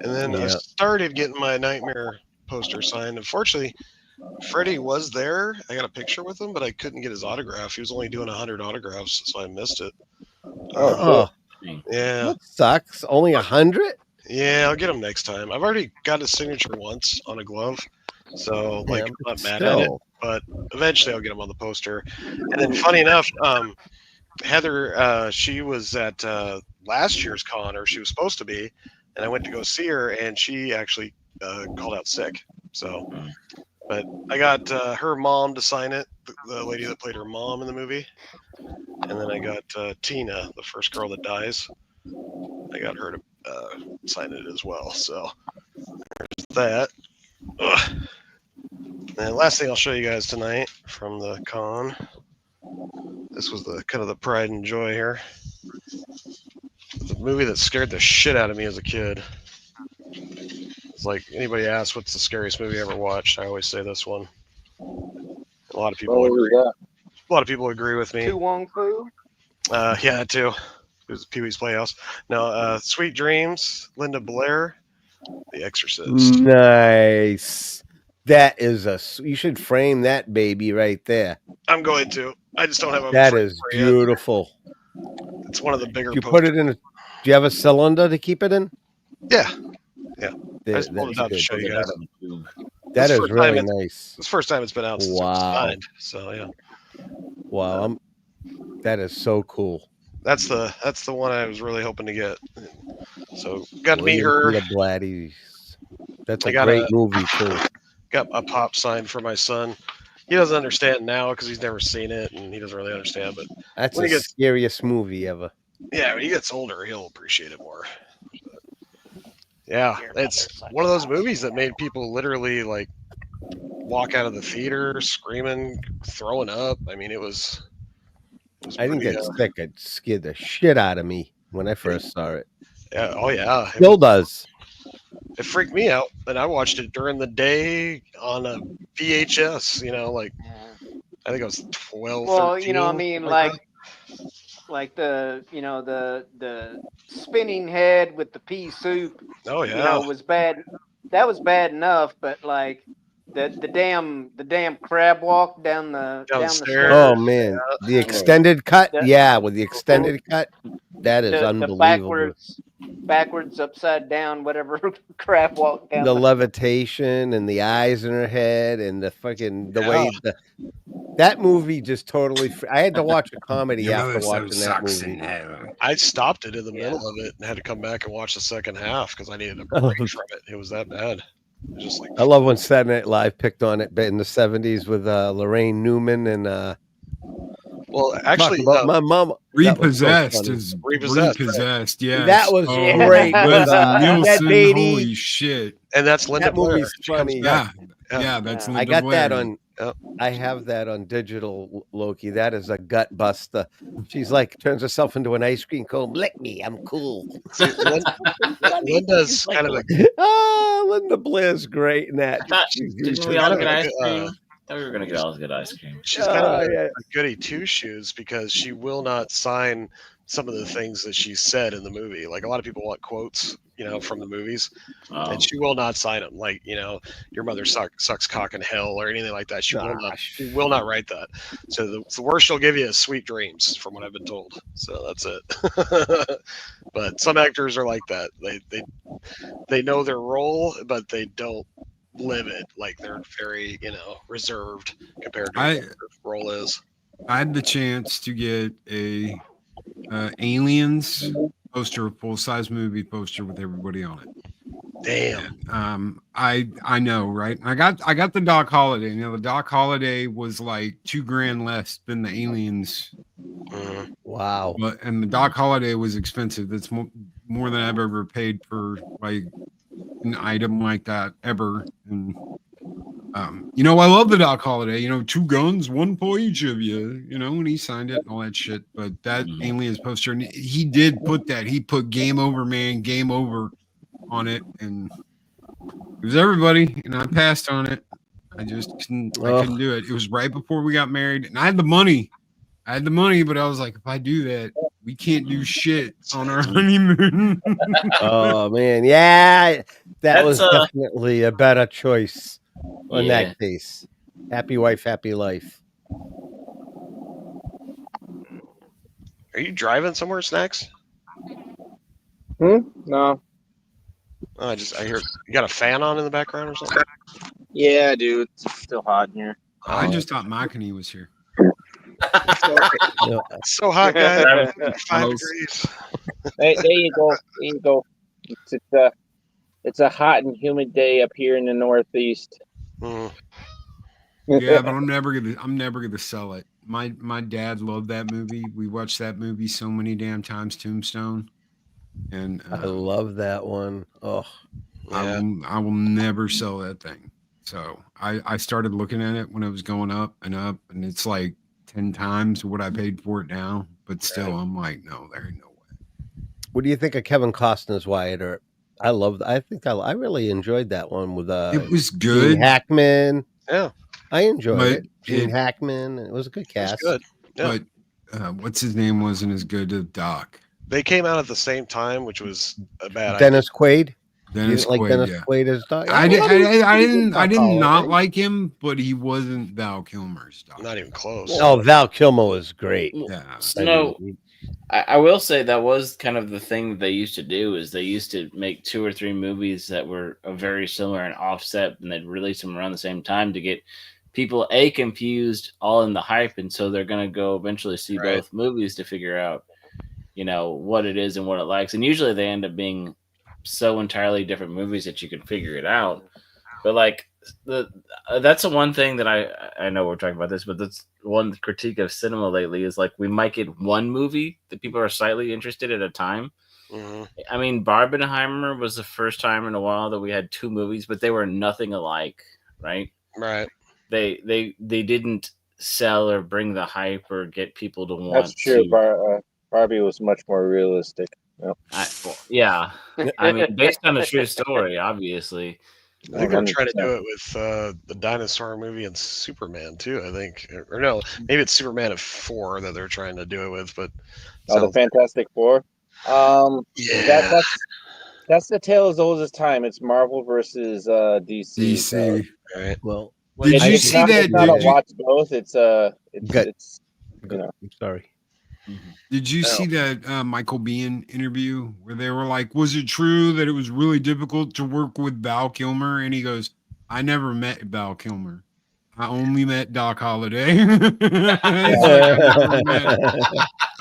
And then I started getting my Nightmare poster signed. Unfortunately, Freddie was there. I got a picture with him, but I couldn't get his autograph. He was only doing 100 autographs, so I missed it. Yeah. That sucks. Only 100? Yeah, I'll get him next time. I've already got his signature once on a glove, so like I'm not mad at it. But eventually I'll get him on the poster. And then funny enough, Heather, she was at last year's con, or she was supposed to be, and I went to go see her, and she actually called out sick. So, but I got her mom to sign it, the lady that played her mom in the movie. And then I got Tina, the first girl that dies. I got her to sign it as well. So there's that. Ugh. And last thing I'll show you guys tonight from the con. This was the kind of the pride and joy here. The movie that scared the shit out of me as a kid. It's like anybody asks what's the scariest movie I ever watched, I always say this one. A lot of people agree. A lot of people agree with me. Tu Wong Fu? Yeah, too. It was Pee-wee's Playhouse. No, Sweet Dreams, Linda Blair, The Exorcist. Nice. That is you should frame that baby right there. I'm going to. I just don't have a. That is beautiful. It's one of the bigger. You put it in. Do you have a cylinder to keep it in? Yeah. Yeah. I just pulled it out to show you guys. That is really nice. It's the first time it's been out since it was signed. So yeah. Wow. That is so cool. That's the one I was really hoping to get. So got to meet her. The Bladdies. That's a great movie too. Got a pop sign for my son. He doesn't understand now because he's never seen it and he doesn't really understand. But that's the scariest movie ever. Yeah, when he gets older, he'll appreciate it more. But yeah, it's one of those movies that made people literally like walk out of the theater screaming, throwing up. I mean, it was I didn't get sick. It scared the shit out of me when I first saw it. Yeah. Oh yeah. Still does. It freaked me out, and I watched it during the day on a VHS. Like I think I was 12. Well, 13, I mean, like the the spinning head with the pea soup. Oh yeah. Was bad. That was bad enough, but like the damn crab walk down the stairs. Oh man, the extended cut. Yeah, with the extended cut, that is unbelievable. Backwards, upside down, whatever crab walk down. The levitation and the eyes in her head and the fucking way That movie just totally. I had to watch a comedy Your after mother watching sells that socks movie. in hell. I stopped it in the middle of it and had to come back and watch the second half because I needed a break from it. It was that bad. It was just like I love when Saturday Night Live picked on it in the '70s with Lorraine Newman and. Well, actually, talk about my mom. Repossessed So is Repossessed. repossessed. Yes, That was great. Leslie Nielsen. Beatty. Holy shit! And that's Linda That Blair. movie's funny. Yeah, that's Linda I got Blair. that on. I have that on digital, Loki. That is a gut buster. She's like turns herself into an ice cream cone. Lick me, I'm cool. Linda's kind of Linda Blair's great in that. Did we all get ice cream? I thought we were gonna get all good ice cream. She's kind of a goody two shoes because she will not sign some of the things that she said in the movie. Like a lot of people want quotes, from the movies, and she will not sign them. Like, your mother sucks cock in hell or anything like that. She will not write that. So the worst she'll give you is sweet dreams, from what I've been told. So that's it. But some actors are like that. They know their role, but they don't live it. Like they're very, reserved compared to what their role is. I had the chance to get a Aliens poster, a full-size movie poster with everybody on it. Damn. And, I know, right? I got the Doc Holliday. The Doc Holliday was like $2,000 less than the Aliens. Wow. And the Doc Holliday was expensive. That's more than I've ever paid for like an item like that ever. And I love the Doc Holliday, 2 guns, 1 for each of you, and he signed it and all that shit. But that Aliens poster, and he did put that. He put "Game Over, Man, Game Over" on it, and it was everybody. And I passed on it. I just couldn't do it. It was right before we got married, and I had the money. But I was like, if I do that, we can't do shit on our honeymoon. Oh man, yeah, that was definitely a better choice on that case. Happy wife, happy life. Are you driving somewhere, Snacks? No. Oh, I hear you got a fan on in the background or something. Yeah, dude, it's still hot in here. I just thought Makani was here. It's so hot, guys. 5 degrees. There you go. There you go. It's a hot and humid day up here in the Northeast. Yeah, but I'm never gonna sell it. My dad loved that movie. We watched that movie so many damn times, Tombstone. And I love that one. Oh, I will never sell that thing. So I started looking at it when it was going up, and it's like 10 times what I paid for it now. But still, I'm like, no, there ain't no way. What do you think of Kevin Costner's Wyatt Earp? I really enjoyed that one with it was good. Gene Hackman. Yeah, I enjoyed it. Gene Hackman. It was a good cast. It was good. Yeah. But what's his name wasn't as good as Doc. They came out at the same time, which was a bad Dennis Quaid. Dennis Quaid, Dennis yeah. Quaid as Doc. I did not like him, but he wasn't Val Kilmer's Doc. Not even close. Oh, Val Kilmer was great. Yeah. Snow, I will say that was kind of the thing that they used to do is they used to make 2 or 3 movies that were very similar and offset, and they'd release them around the same time to get people confused all in the hype, and so they're going to go eventually see both movies to figure out what it is and what it likes, and usually they end up being so entirely different movies that you can figure it out. But like that's the one thing that I know we're talking about this, but that's one critique of cinema lately is like we might get one movie that people are slightly interested at a time. I mean, Barbenheimer was the first time in a while that we had 2 movies, but they were nothing alike, right? Right. They didn't sell or bring the hype or get people to want. That's true. Barbie was much more realistic. Yep. I mean, based on a true story, obviously. I think they're trying to do it with the dinosaur movie and Superman too. I think, or no, maybe it's Superman of 4 that they're trying to do it with. But the Fantastic Four. That's the tale as old as time. It's Marvel versus DC. DC. Right. Well, did you see that? It's not a watch both. It's I'm sorry. Did you see that Michael Biehn interview where they were like, was it true that it was really difficult to work with Val Kilmer? And he goes, I never met Val Kilmer. I only met Doc Holliday. I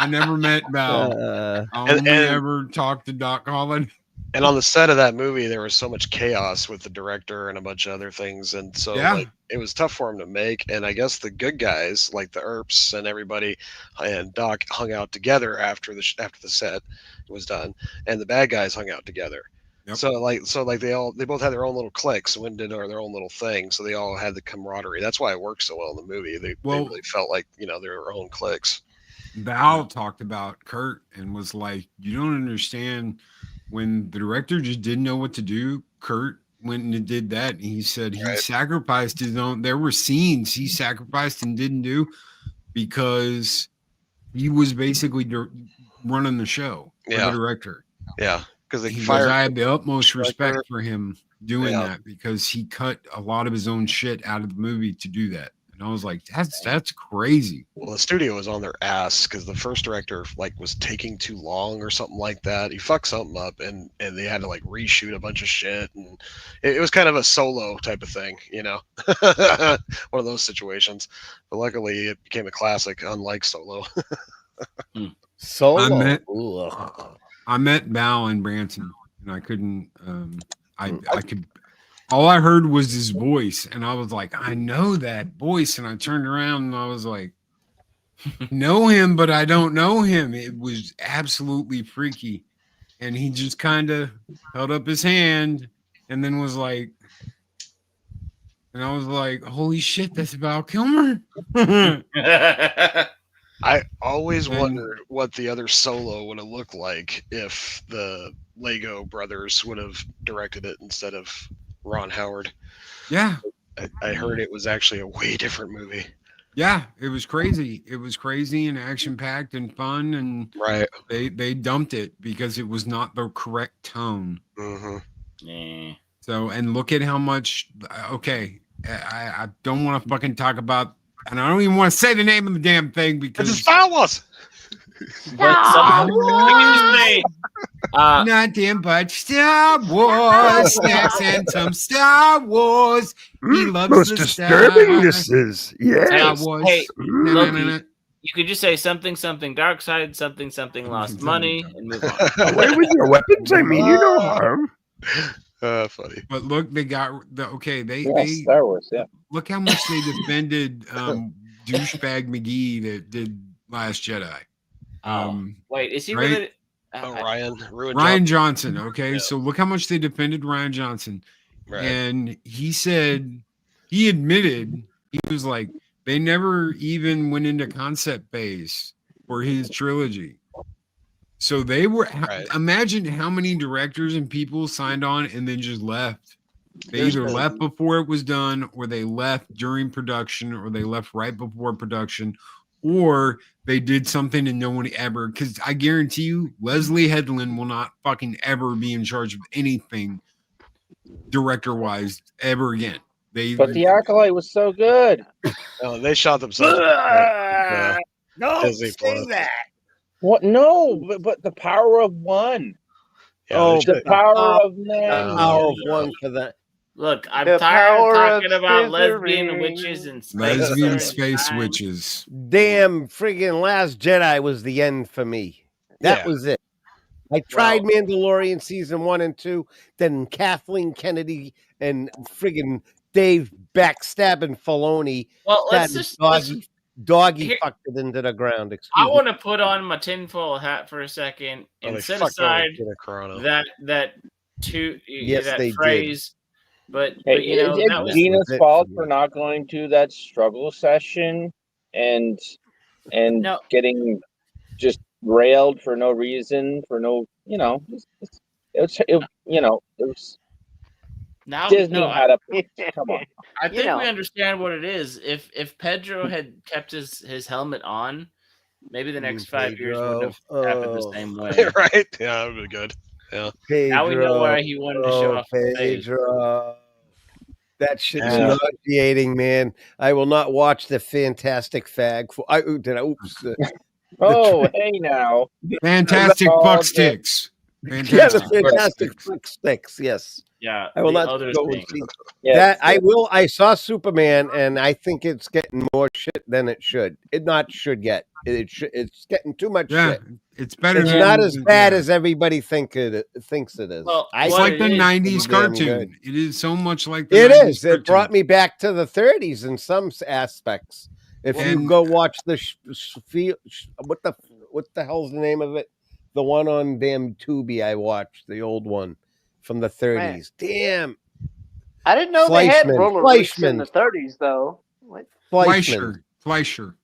never met Val. I only ever talked to Doc Holliday. And on the set of that movie, there was so much chaos with the director and a bunch of other things, and so like it was tough for him to make. And I guess the good guys, like the Earps and everybody, and Doc hung out together after the set was done, and the bad guys hung out together. Yep. So like they both had their own little cliques and went and did their own little thing. So they all had the camaraderie. That's why it worked so well in the movie. They really felt like their own cliques. Val talked about Kurt and was like, "You don't understand." When the director just didn't know what to do, Kurt went and did that. And he said he sacrificed his own. There were scenes he sacrificed and didn't do because he was basically running the show for the director. Yeah, because I had the utmost respect for him doing that because he cut a lot of his own shit out of the movie to do that. And I was like, that's crazy. Well, the studio was on their ass because the first director was taking too long or something like that. He fucked something up, and they had to reshoot a bunch of shit, and it was kind of a Solo type of thing, one of those situations. But luckily, it became a classic, unlike Solo. Solo. I met Val in Branson, and I couldn't. I could. All I heard was his voice, and I was like, I know that voice. And I turned around and I was like, know him, but I don't know him. It was absolutely freaky. And he just kind of held up his hand and then was like, and I was like, holy shit, that's Val Kilmer. I always wondered what the other Solo would have looked like if the Lego brothers would have directed it instead of Ron Howard. Yeah. I heard it was actually a way different movie. Yeah, it was crazy. It was crazy and action-packed and fun, and they dumped it because it was not the correct tone. Mm-hmm. Yeah. So, and look at how much. Okay, I don't want to fucking talk about, and I don't even want to say the name of the damn thing because it's Star Wars. Nothing but Star Wars, snacks and some Star Wars. He loves most the disturbing this is. Yes. Star Wars. Hey, Loki, you could just say something, dark side, something, lost money, and move on. Away with your weapons. I mean, you no harm. Funny. But look, they got they Star Wars. Yeah. Look how much they defended douchebag McGee that did Last Jedi. Wait, is he right? related? Ryan Johnson. Okay, so look how much they defended Ryan Johnson, and he said he admitted he was like they never even went into concept phase for his trilogy. So they were imagine how many directors and people signed on and then just left. They either left before it was done, or they left during production, or they left right before production, or they did something and no one ever, because I guarantee you Leslie Headland will not fucking ever be in charge of anything director-wise ever again. But the Acolyte was so good. Oh, they shot themselves. Don't say that. What? No, but the power of one. Yeah, the power of man. The power of one for that. Look, I'm tired of talking about lesbian witches and space. Lesbian space witches. Damn friggin' Last Jedi was the end for me. That was it. I tried Mandalorian season 1 and 2, then Kathleen Kennedy and friggin' Dave backstabbing Filoni. Well, let's just doggy fucked it into the ground. I want to put on my tinfoil hat for a second and set aside that phrase. But you know, it's Gina's fault for not going to that struggle session and getting just railed for no reason, for no, it was now Disney had a come on. I think we understand what it is. If Pedro had kept his helmet on, maybe the next 5 years wouldn't have happened the same way. Right? Yeah, that would be good. Yeah. Pedro, now we know why he wanted to show off his face. That shit's nauseating, man. I will not watch the Fantastic Fag. Hey now. Fantastic fuck sticks. Yeah, the Fantastic fuck sticks, yes. Yeah, I will the not other go thing. see Yeah, that. I saw Superman, and I think it's getting more shit than it should. It not should get. It's getting too much Yeah, shit. it's better It's than not as bad yeah. as everybody thinks it is. Well, I It's what like think the it is, it's '90s pretty damn good. cartoon. It is so much like the It 90s is. It cartoon. brought me back to the 30s in some aspects. If you And- go watch what the hell's the name of it? The one on damn Tubi I watched, the old one from the 30s. Damn. I didn't know they had Fleischman. roller rinks in the 30s, though. What? Fleischman. Fleischer.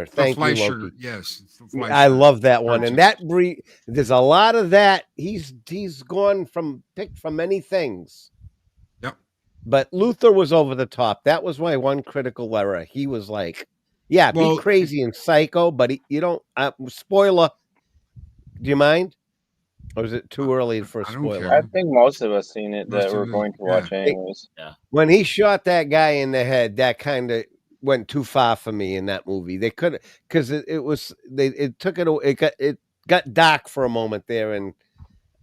Thank The you, Fleischer, Loki. yes. The Fleischer I love that one, cartoon. and that there's a lot of that. He's gone picked from many things. Yep. But Luther was over the top. That was my one critical error. He was like, "Yeah, Well, be crazy and psycho," but you don't. Spoiler. Do you mind? Or is it too early for a I don't spoiler? I think most of us seen it Most that of we're it, going to yeah. watch anyways. Yeah. When he shot that guy in the head, that kind of went too far for me in that movie. They could, because it got dark for a moment there, and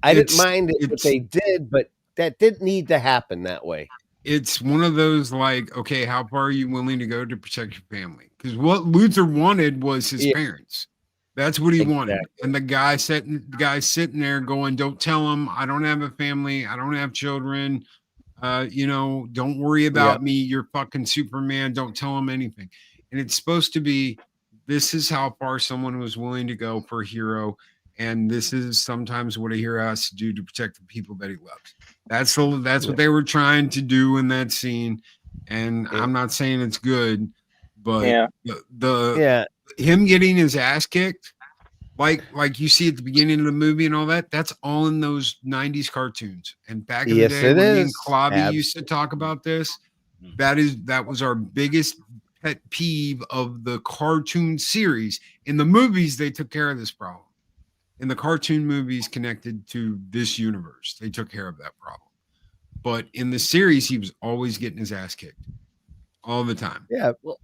I didn't mind it what they did, but that didn't need to happen that way. It's one of those like, okay, how far are you willing to go to protect your family? Because what Luther wanted was his parents. That's what he wanted. And the guy sitting there going, "Don't tell him I don't have a family. I don't have children. Don't worry about me. You're fucking Superman. Don't tell him anything." And it's supposed to be, this is how far someone was willing to go for a hero. And this is sometimes what a hero has to do to protect the people that he loves. That's what they were trying to do in that scene. And I'm not saying it's good, but him getting his ass kicked, like you see at the beginning of the movie and all that, that's all in those 90s cartoons. And back in the day when me and Klobby used to talk about this, that was our biggest pet peeve of the cartoon series. In the movies, they took care of this problem. In the cartoon movies connected to this universe, they took care of that problem. But in the series, he was always getting his ass kicked all the time. Yeah. Well,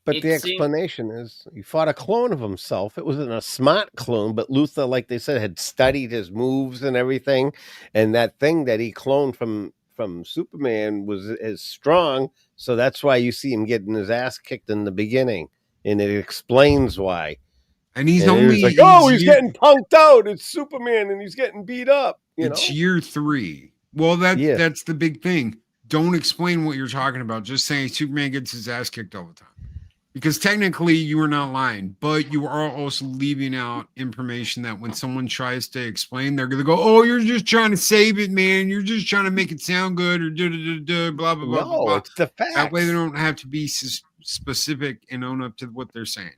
but the explanation is he fought a clone of himself. It wasn't a smart clone, but Luther, like they said, had studied his moves and everything. And that thing that he cloned from Superman was as strong. So that's why you see him getting his ass kicked in the beginning. And it explains why. And he's like, he's getting punked out. It's Superman and he's getting beat up. It's year 3. Well, that's the big thing. Don't explain what you're talking about. Just saying Superman gets his ass kicked all the time. Because technically you are not lying, but you are also leaving out information that when someone tries to explain, they're going to go, "Oh, you're just trying to save it, man. You're just trying to make it sound good," or blah, blah, blah, blah, blah. It's the facts. That way they don't have to be specific and own up to what they're saying.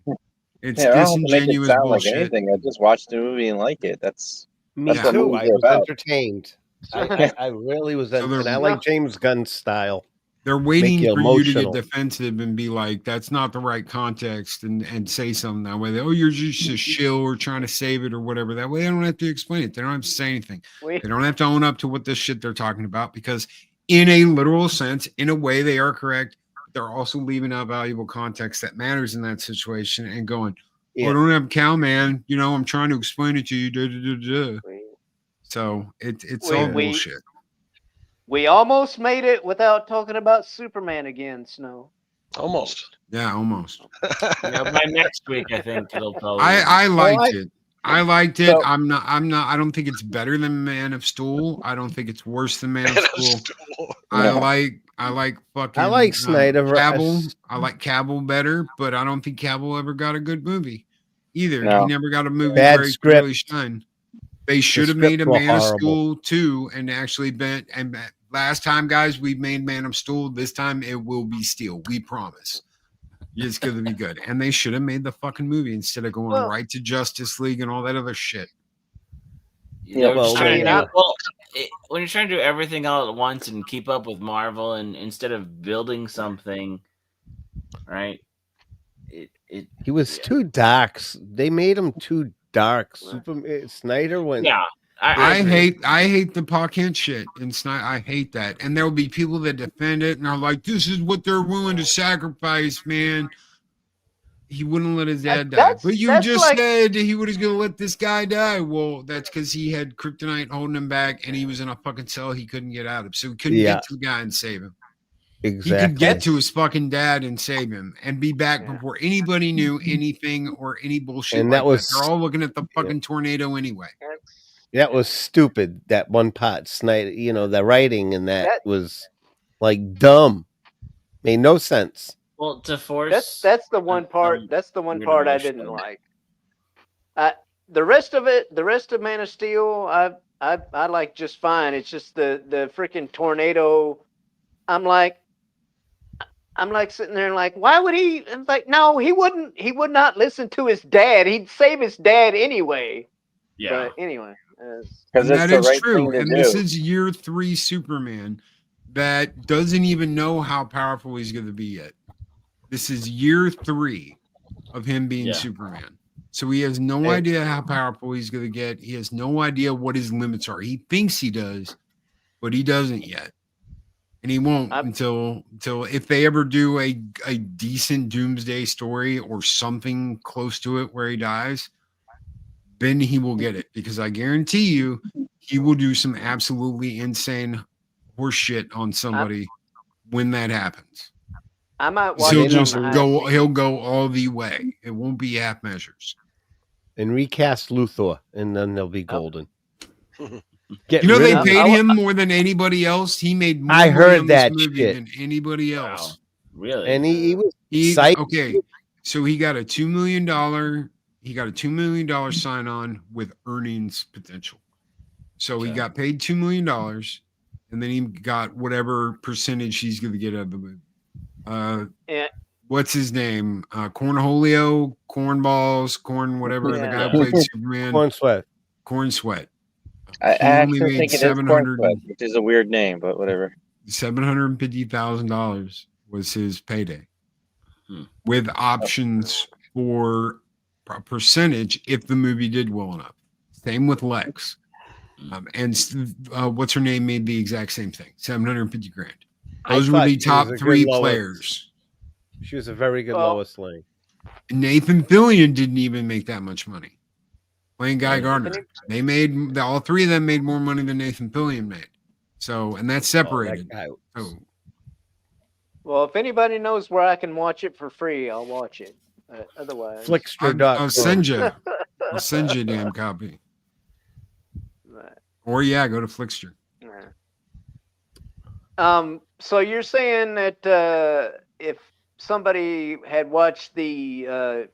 It's I don't have to make it disingenuous sound bullshit. like anything. I just watched the movie and like it. That's Me what too. movies I are was about. entertained. I really was entertained. I like James Gunn's style. They're waiting Make you for you to emotional. get defensive and be like, "That's not the right context," and say something that way. You're just a shill or trying to save it or whatever. That way they don't have to explain it. They don't have to say anything. They don't have to own up to what this shit they're talking about, because in a literal sense, in a way, they are correct. They're also leaving out valuable context that matters in that situation and going, "Oh, I don't have cow, man. I'm trying to explain it to you." So it's all bullshit. We almost made it without talking about Superman again, Snow. Almost. Yeah, almost. By next week, I think it'll probably. I liked it. I liked it. So- I'm not. I don't think it's better than Man of Steel. I don't think it's worse than Man of Steel. I like fucking. I like Snyder. Cavill. I like Cavill better, but I don't think Cavill ever got a good movie either. No. He never got a movie Bad where he script. really shined. They should have made a script were Man of horrible. Steel 2 and actually been. And last time, guys, we made Man of Steel. This time it will be Steel. We promise. It's going to be good. And they should have made the fucking movie instead of going right to Justice League and all that other shit. When you're trying to do Yeah. everything all at once and keep up with Marvel, and instead of building something, right? He was too dark. They made him too dark. Snyder went. Yeah. I hate the Pa Kent shit and Snyder. I hate that. And there will be people that defend it and are like, "This is what they're willing to sacrifice, man." he wouldn't let his dad die. But you just said he was going to let this guy die. Well, that's because he had kryptonite holding him back, and he was in a fucking cell he couldn't get out of. So he couldn't get to the guy and save him. Exactly. He could get to his fucking dad and save him and be back before anybody knew anything or any bullshit and like that was, that. They're all looking at the fucking tornado anyway. That was stupid. That one part, Snyder, the writing in that was like dumb. Made no sense. Well, to force that's the one part. That's the one part I didn't like. The rest of it, the rest of Man of Steel, I like just fine. It's just the freaking tornado. I'm like sitting there and like, why would he? It's like, no, he wouldn't. He would not listen to his dad. He'd save his dad anyway. Yeah. But anyway, and that is true. And this is year 3 Superman that doesn't even know how powerful he's going to be yet. This is year 3 of him being Superman. So he has no idea how powerful he's going to get. He has no idea what his limits are. He thinks he does, but he doesn't yet. And he won't until if they ever do a decent Doomsday story or something close to it where he dies, then he will get it. Because I guarantee you, he will do some absolutely insane horse shit on somebody when that happens. I might watch He'll just go. He'll go all the way. It won't be half measures. And recast Luthor, and then they'll be golden. They paid him more than anybody else. He made more I heard on that this movie shit. than anybody else. Wow. Really? And he was okay. So he got a $2 million. He got a $2 million sign on with earnings potential. So he got paid $2 million, and then he got whatever percentage he's going to get out of the movie. What's his name? Cornholio, Cornballs, Corn, whatever. The guy who played Superman. Corn Sweat. I actually think it is Corn Sweat, which is a weird name, but whatever. $750,000 was his payday, with options for a percentage if the movie did well enough. Same with Lex. And what's her name made the exact same thing, $750,000. Those were the top 3 players. She was a very good Lois Lane. Nathan Fillion didn't even make that much money playing Guy Gardner. They made all 3 of them made more money than Nathan Fillion made. So, and that's separated. Well, if anybody knows where I can watch it for free, I'll watch it. Otherwise, Flickster.com. I'll send you. I'll send you a damn copy. Or go to Flickster. So you're saying that if somebody had watched the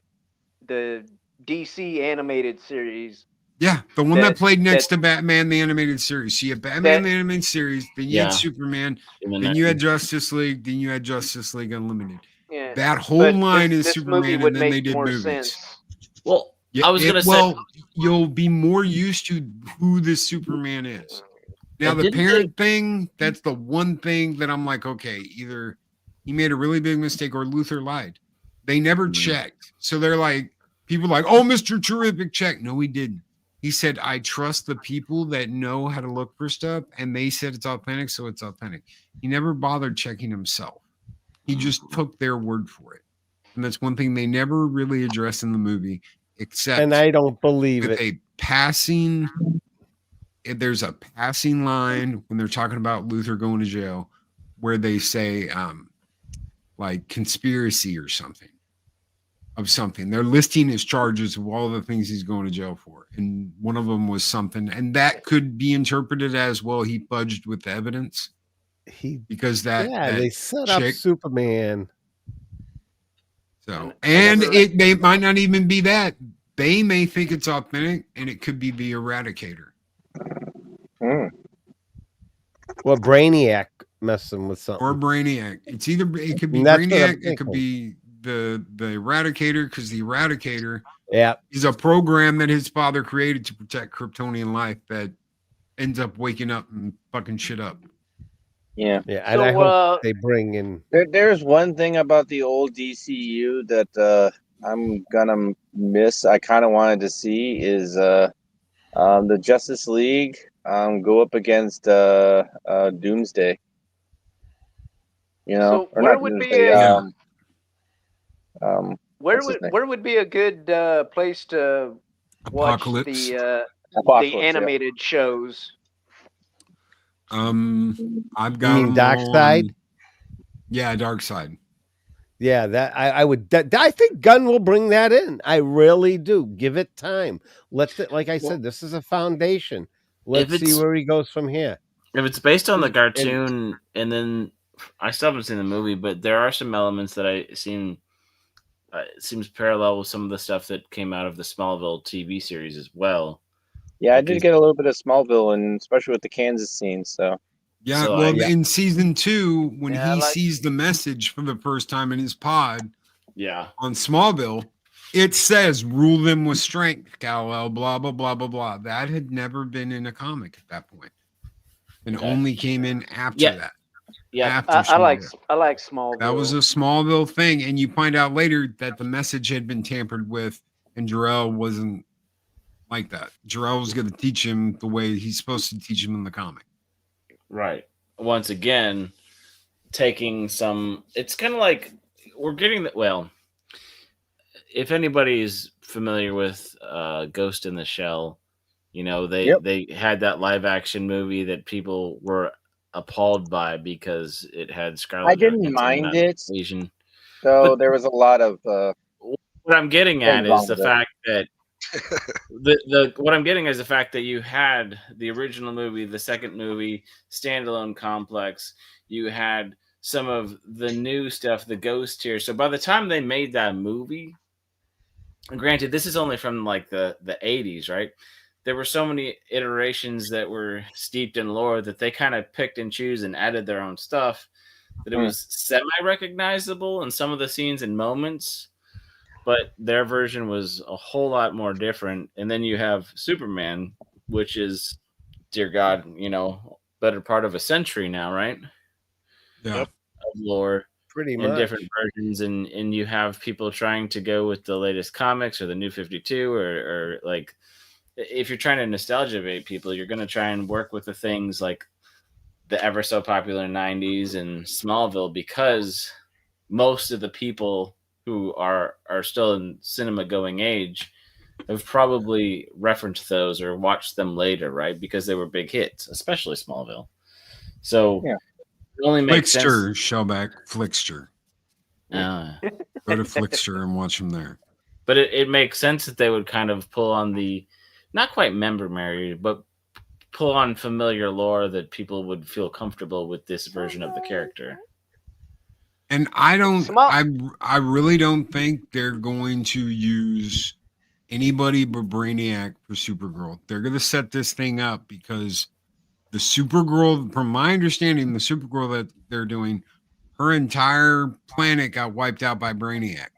DC animated series, the one that played next to Batman the animated series. So you had Batman the animated series, then you had Superman, then you had Justice League, then you had Justice League Unlimited. Yeah. That whole line is Superman, and then they did movies. Sense. Well, I was gonna say, you'll be more used to who this Superman is. Now the parent thing, that's the one thing that I'm like, okay, either he made a really big mistake or Luthor lied. They never checked. So they're like, people are like, oh, Mr. Terrific check. No, he didn't. He said, I trust the people that know how to look for stuff, and they said it's authentic, so it's authentic. He never bothered checking himself. He just took their word for it. And that's one thing they never really address in the movie, except and I don't believe with it. There's a passing line when they're talking about Luthor going to jail where they say like conspiracy or something. They're listing his charges of all the things he's going to jail for. And one of them was something, and that could be interpreted as, well, he fudged with the evidence. Because they set up Superman. So, and they might not even be that. They may think it's authentic, and it could be the Eradicator. Well, Brainiac messing with something. Or Brainiac. It could be Brainiac. It could be the Eradicator, because the Eradicator is a program that his father created to protect Kryptonian life that ends up waking up and fucking shit up. Yeah. And I hope they bring in. There's one thing about the old DCU that I'm gonna miss. I kind of wanted to see is the Justice League go up against Doomsday. So or where not would Doomsday, be Where would be a good place to watch Apocalypse. the animated shows? I've got You mean them Dark all Side? on- Yeah, Dark Side. Yeah, that I would. I think Gunn will bring that in. I really do. Give it time. Like I said, this is a foundation. Let's see where he goes from here. If it's based on the cartoon, and then I still haven't seen the movie, but there are some elements that I seem it seems parallel with some of the stuff that came out of the Smallville TV series as well. Yeah, I did get a little bit of Smallville, and especially with the Kansas scene. So Yeah, So well, in season 2, when Yeah, he like- sees the message for the first time in his pod, yeah, on Smallville, it says "rule them with strength, Kal-El." Blah blah blah blah blah. That had never been in a comic at that point, and only came in after that. Yeah, after I like Smallville. Smallville. That was a Smallville thing, and you find out later that the message had been tampered with, and Jor-El wasn't like that. Jor-El was going to teach him the way he's supposed to teach him in the comic. right. Once again, taking some. It's kind of like we're getting that. Well, if anybody's familiar with Ghost in the Shell, you know they had that live action movie that people were appalled by because it had Scarlett. I didn't mind it. Asian. So there was a lot of. What I'm getting at is the fact that what I'm getting is the fact that you had the original movie, the second movie, standalone complex. You had some of the new stuff, the Ghost here. So by the time they made that movie, granted, this is only from like the 80s, right? There were so many iterations that were steeped in lore that they kind of picked and choose and added their own stuff. That it was semi-recognizable in some of the scenes and moments, but their version was a whole lot more different. And then you have Superman, which is, dear God, you know, better part of a century now, right? Yeah. Of lore. Pretty in much. different versions, and you have people trying to go with the latest comics or the new 52 or like if you're trying to nostalgia bait people, you're going to try and work with the things like the ever so popular 90s and Smallville, because most of the people who are still in cinema going age have probably referenced those or watched them later, right? Because they were big hits, especially Smallville. So it only makes Flickster, sense. Shellback, Flickster. Go to Flickster and watch them there. But it makes sense that they would kind of pull on the, not quite member Mary, but pull on familiar lore that people would feel comfortable with this version of the character. And I really don't think they're going to use anybody but Brainiac for Supergirl. They're going to set this thing up because the Supergirl, from my understanding, the Supergirl that they're doing, her entire planet got wiped out by Brainiac.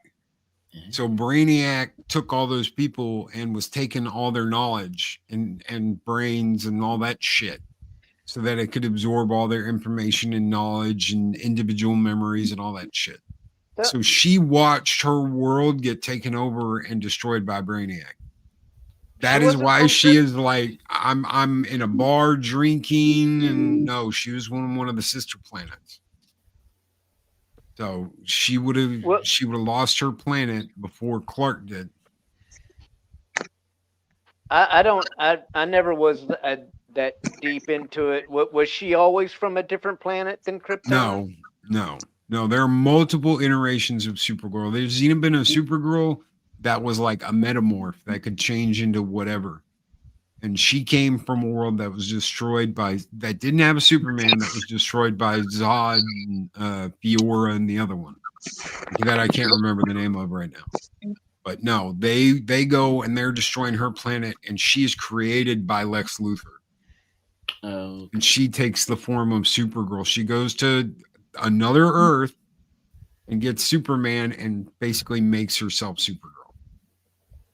So Brainiac took all those people and was taking all their knowledge and brains and all that shit so that it could absorb all their information and knowledge and individual memories and all that shit. So she watched her world get taken over and destroyed by Brainiac. That is why she is like, I'm in a bar drinking, and no, she was on one of the sister planets. So she would have lost her planet before Clark did. I never was that deep into it. Was she always from a different planet than Krypton? No. There are multiple iterations of Supergirl. There's even been a Supergirl that was like a metamorph that could change into whatever. And she came from a world that was destroyed that didn't have a Superman, that was destroyed by Zod, and, Fiora, and the other one that I can't remember the name of right now. But no, they go and they're destroying her planet, and she is created by Lex Luthor. Oh. And she takes the form of Supergirl. She goes to another Earth and gets Superman and basically makes herself Supergirl.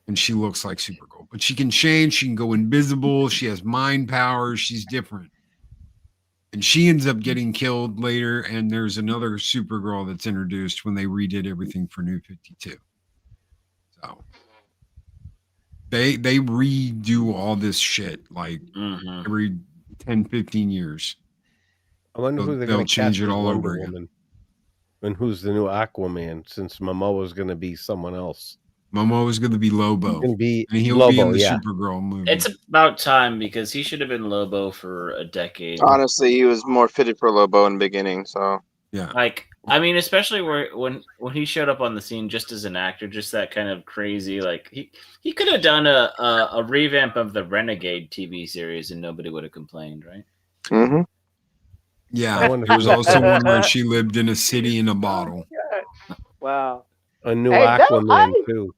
And she looks like Supergirl, but she can change. She can go invisible. She has mind powers. She's different. And she ends up getting killed later. And there's another Supergirl that's introduced when they redid everything for New 52. So they redo all this shit like every 10, 15 years. I wonder who they're they'll going to change cast it as all Wonder over again. Woman. And who's the new Aquaman? Since Momoa's going to be someone else. Momoa is going to be Lobo. Going to be and he'll Lobo, be in the yeah. Supergirl movie. It's about time because he should have been Lobo for a decade. Honestly, he was more fitted for Lobo in the beginning. So yeah, like I mean, especially when he showed up on the scene just as an actor, just that kind of crazy. Like he could have done a revamp of the Renegade TV series and nobody would have complained, right? Mm-hmm. Yeah, there was also one where she lived in a city in a bottle. Wow. A new Aquaman too.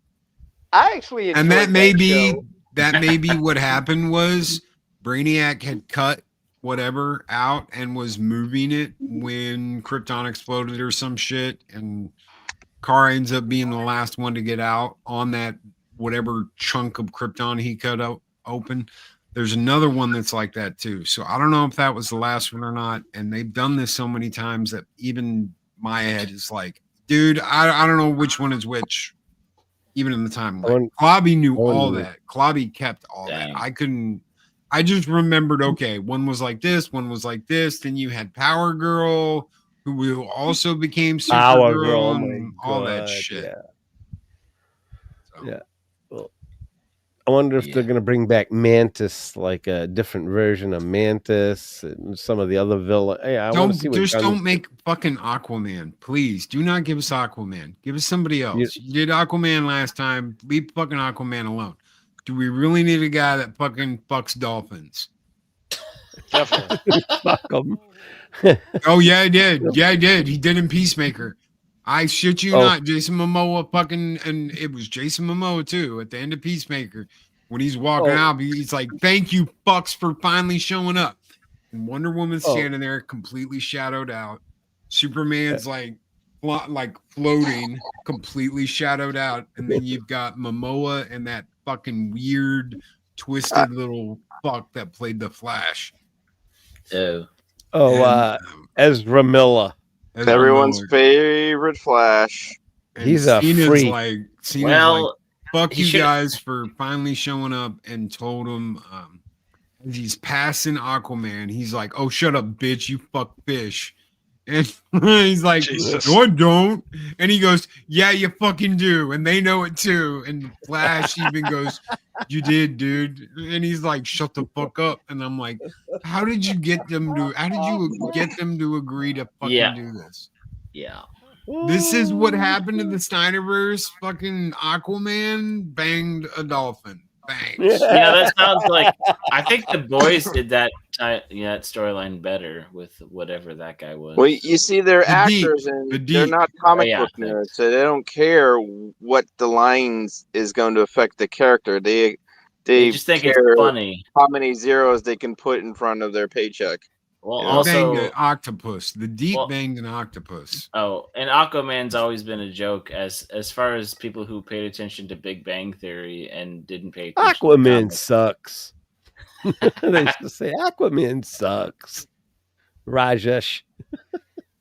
I actually enjoyed And that may show. be what happened was Brainiac had cut whatever out and was moving it when Krypton exploded or some shit, and Kara ends up being the last one to get out on that whatever chunk of Krypton he cut out open. There's another one that's like that too. So I don't know if that was the last one or not. And they've done this so many times that even my head is like, dude, I don't know which one is which. Even in the timeline, Klobby knew all that. Klobby kept all that. I couldn't. I just remembered. Okay, one was like this, one was like this. Then you had Power Girl, who also became Supergirl, and all that shit. Yeah. So. Yeah. Well, I wonder if they're going to bring back Mantis, like a different version of Mantis and some of the other villains. Hey, I want to see what don't make fucking Aquaman, please. Do not give us Aquaman. Give us somebody else. You did Aquaman last time. Leave fucking Aquaman alone. Do we really need a guy that fucking fucks dolphins? Definitely. Fuck them. Oh yeah, he did. Yeah, he did. He did in Peacemaker. I shit you not. Jason Momoa fucking, and it was Jason Momoa too at the end of Peacemaker when he's walking out. He's like, "Thank you, fucks, for finally showing up." And Wonder Woman's standing there, completely shadowed out. Superman's like floating, completely shadowed out, and then you've got Momoa and that fucking weird, twisted little fuck that played the Flash. Ezra Miller. Everyone's favorite Flash. And he's a freak. Fuck you guys for finally showing up, and told him he's passing Aquaman. He's like, "Oh, shut up, bitch, you fuck fish." And he's like, Jesus. "No, I don't." And he goes, "Yeah, you fucking do." And they know it too. And Flash even goes, "You did, dude." And he's like, "Shut the fuck up." And I'm like, how did you get them to agree to fucking do this? Yeah. This is what happened to the Snyderverse. Fucking Aquaman banged a dolphin. Thanks. Yeah, that sounds like, I think The Boys did that storyline better with whatever that guy was. Well, you see, they're actors and they're not comic book nerds, so they don't care what the lines is going to affect the character. They just think care it's funny how many zeros they can put in front of their paycheck. Well, also banged an octopus. The Deep banged an octopus. Oh, and Aquaman's always been a joke as far as people who paid attention to Big Bang Theory and didn't pay attention. Aquaman sucks. They used to say Aquaman sucks. Rajesh.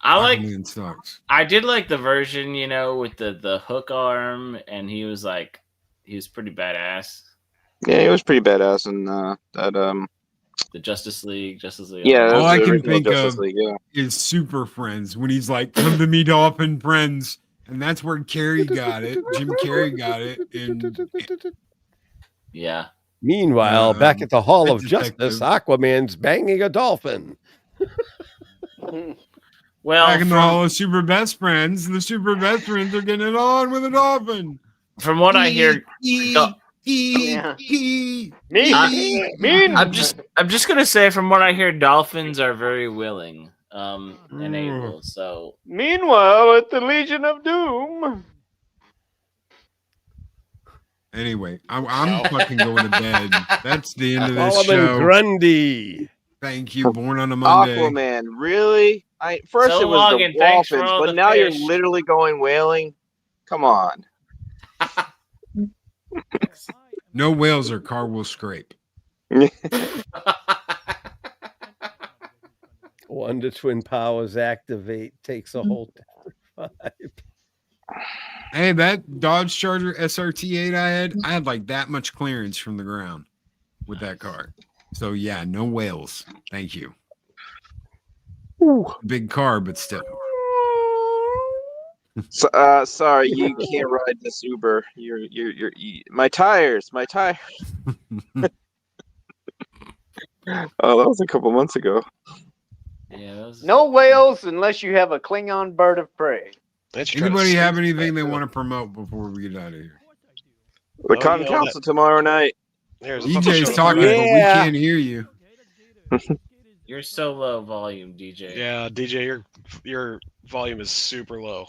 Aquaman sucks. I did like the version, with the hook arm, and he was pretty badass. Yeah, he was pretty badass in that the Justice League. Yeah, all I can think of is Super Friends when he's like, "Come to me, dolphin friends," and that's where Carrey got it. Jim Carrey got it. Yeah. Meanwhile, back at the Hall of Justice, Aquaman's banging a dolphin. Well, back in the Hall of Super Best Friends, the Super Best Friends are getting it on with a dolphin. From what I hear, I'm just gonna say, from what I hear, dolphins are very willing and able. So meanwhile, at the Legion of Doom. Anyway, I'm fucking going to bed. That's the end of this show. Solomon Grundy. Thank you. Born on a Monday. Aquaman, really? First it was the dolphins, but now you're literally going whaling. Come on. No whales or car will scrape. Wonder Twin powers activate, takes a whole 5. Hey, that Dodge Charger SRT8 I had like that much clearance from the ground with that car. So yeah, no whales. Thank you. Ooh. Big car, but still. Sorry, you can't ride this Uber. My tires. Oh, that was a couple months ago. Yeah. No whales unless you have a Klingon bird of prey. Anybody have anything they want to promote before we get out of here? The Cotton Council tomorrow night. DJ's talking, but we can't hear you. You're so low volume, DJ. Yeah, DJ, your volume is super low.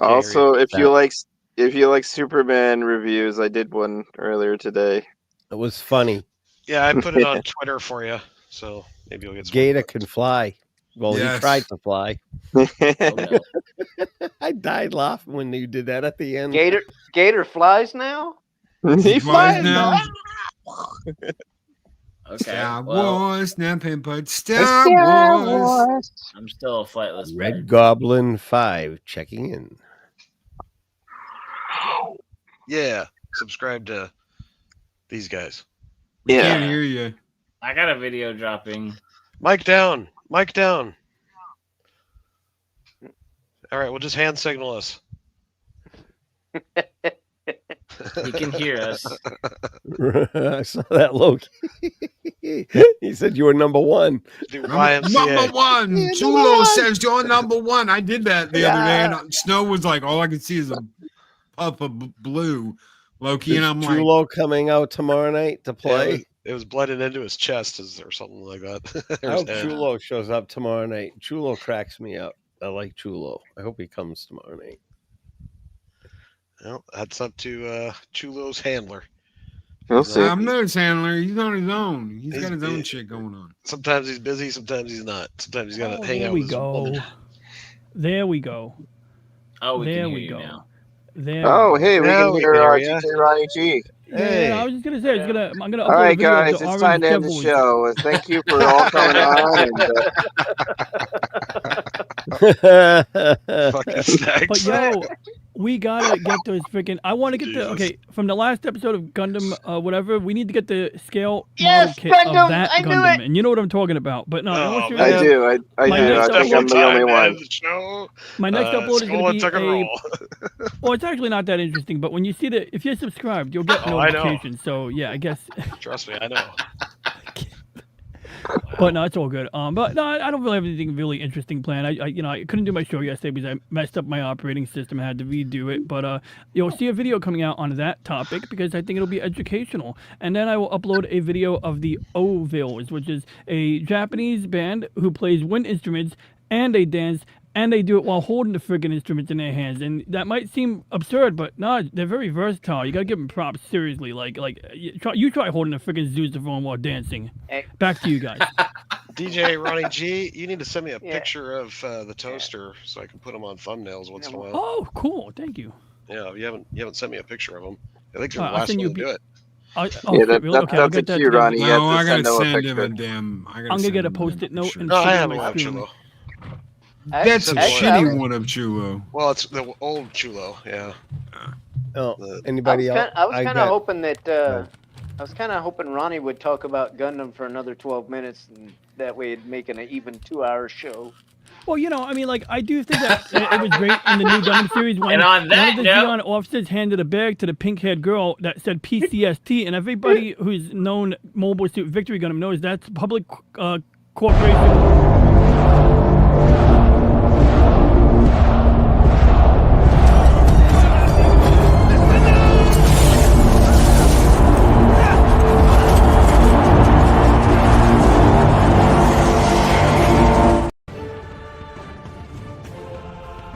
Also, if you like Superman reviews, I did one earlier today. It was funny. Yeah, I put it on Twitter for you, so maybe you'll get some. Gator can fly. Well, Yes. he tried to fly. Oh, no. I died laughing when you did that at the end. Gator flies now? He flies now. Okay. Star well, Wars, nothing but Star Wars. I'm still a flightless Red bird. Goblin 5 checking in. Yeah, subscribe to these guys. We can't hear you. I got a video dropping. Mic down. Mic down. All right, we'll just hand signal us. He can hear us. I saw that, Loki. He said you were number one. Number one. Chulo says you're number one. I did that the other day, and Snow was like, all I could see is a puff of blue. Loki, and I'm like, Chulo coming out tomorrow night to play. Yeah, it was blended into his chest or something like that. I hope Chulo shows up tomorrow night. Chulo cracks me up. I like Chulo. I hope he comes tomorrow night. Well, that's up to Chulo's handler. I'm not his handler. He's on his own. He's got his own shit going on. Sometimes he's busy. Sometimes he's not. Sometimes he's got to hang out with his woman. There we go. Oh, we there can hear we you go. now. There. Oh, hey, we Now can we hear can hear DJ Ronnie G. Yeah, I was just gonna say, I'm gonna. All right, guys, it's time to end the show. Thank you for all coming on. Fucking snacks. But yo, we gotta get those freaking. I want to get the from the last episode of Gundam, whatever. We need to get the scale model kit Gundam, of that I knew Gundam, it. and you know what I'm talking about. But no, I do. I do. I think I'm the only one. My next upload is going to be roll. Well, it's actually not that interesting, but when you see if you're subscribed, you'll get I know. notifications. So yeah, I guess. Trust me, I know. But no, it's all good. But no, I don't really have anything really interesting planned. I couldn't do my show yesterday because I messed up my operating system. I had to redo it. But you'll see a video coming out on that topic because I think it'll be educational. And then I will upload a video of the Ovilles, which is a Japanese band who plays wind instruments and they dance. And they do it while holding the friggin' instruments in their hands, and that might seem absurd, but no, they're very versatile. You gotta give them props, seriously. Like you try holding a friggin' sousaphone while dancing. Back to you guys. DJ Ronnie G, you need to send me a picture of the toaster so I can put them on thumbnails once in a while. Oh, cool! Thank you. Yeah, you haven't sent me a picture of them. I think you're the I'll last send one you to do it. That's a cue, Ronnie. You No, have to I gotta send send him a picture. damn. I'm gonna get a post-it note and No, stick I it have on a my live screen. Chulo. That's a shitty one of Chulo. Well, it's the old Chulo, yeah. Oh, anybody else? I was kind of hoping that I was kind of hoping Ronnie would talk about Gundam for another 12 minutes, and that way it'd make an even 2-hour show. Well, I mean, like, I do think that it was great in the new Gundam series when And on that one of the note- Zeon officers handed a bag to the pink-haired girl that said PCST, and everybody who's known Mobile Suit Victory Gundam knows that's public corporation.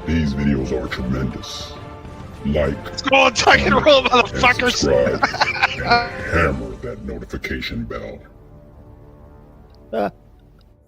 These videos are tremendous. Like, Go on, tuck and roll, and motherfuckers! subscribe, and hammer that notification bell.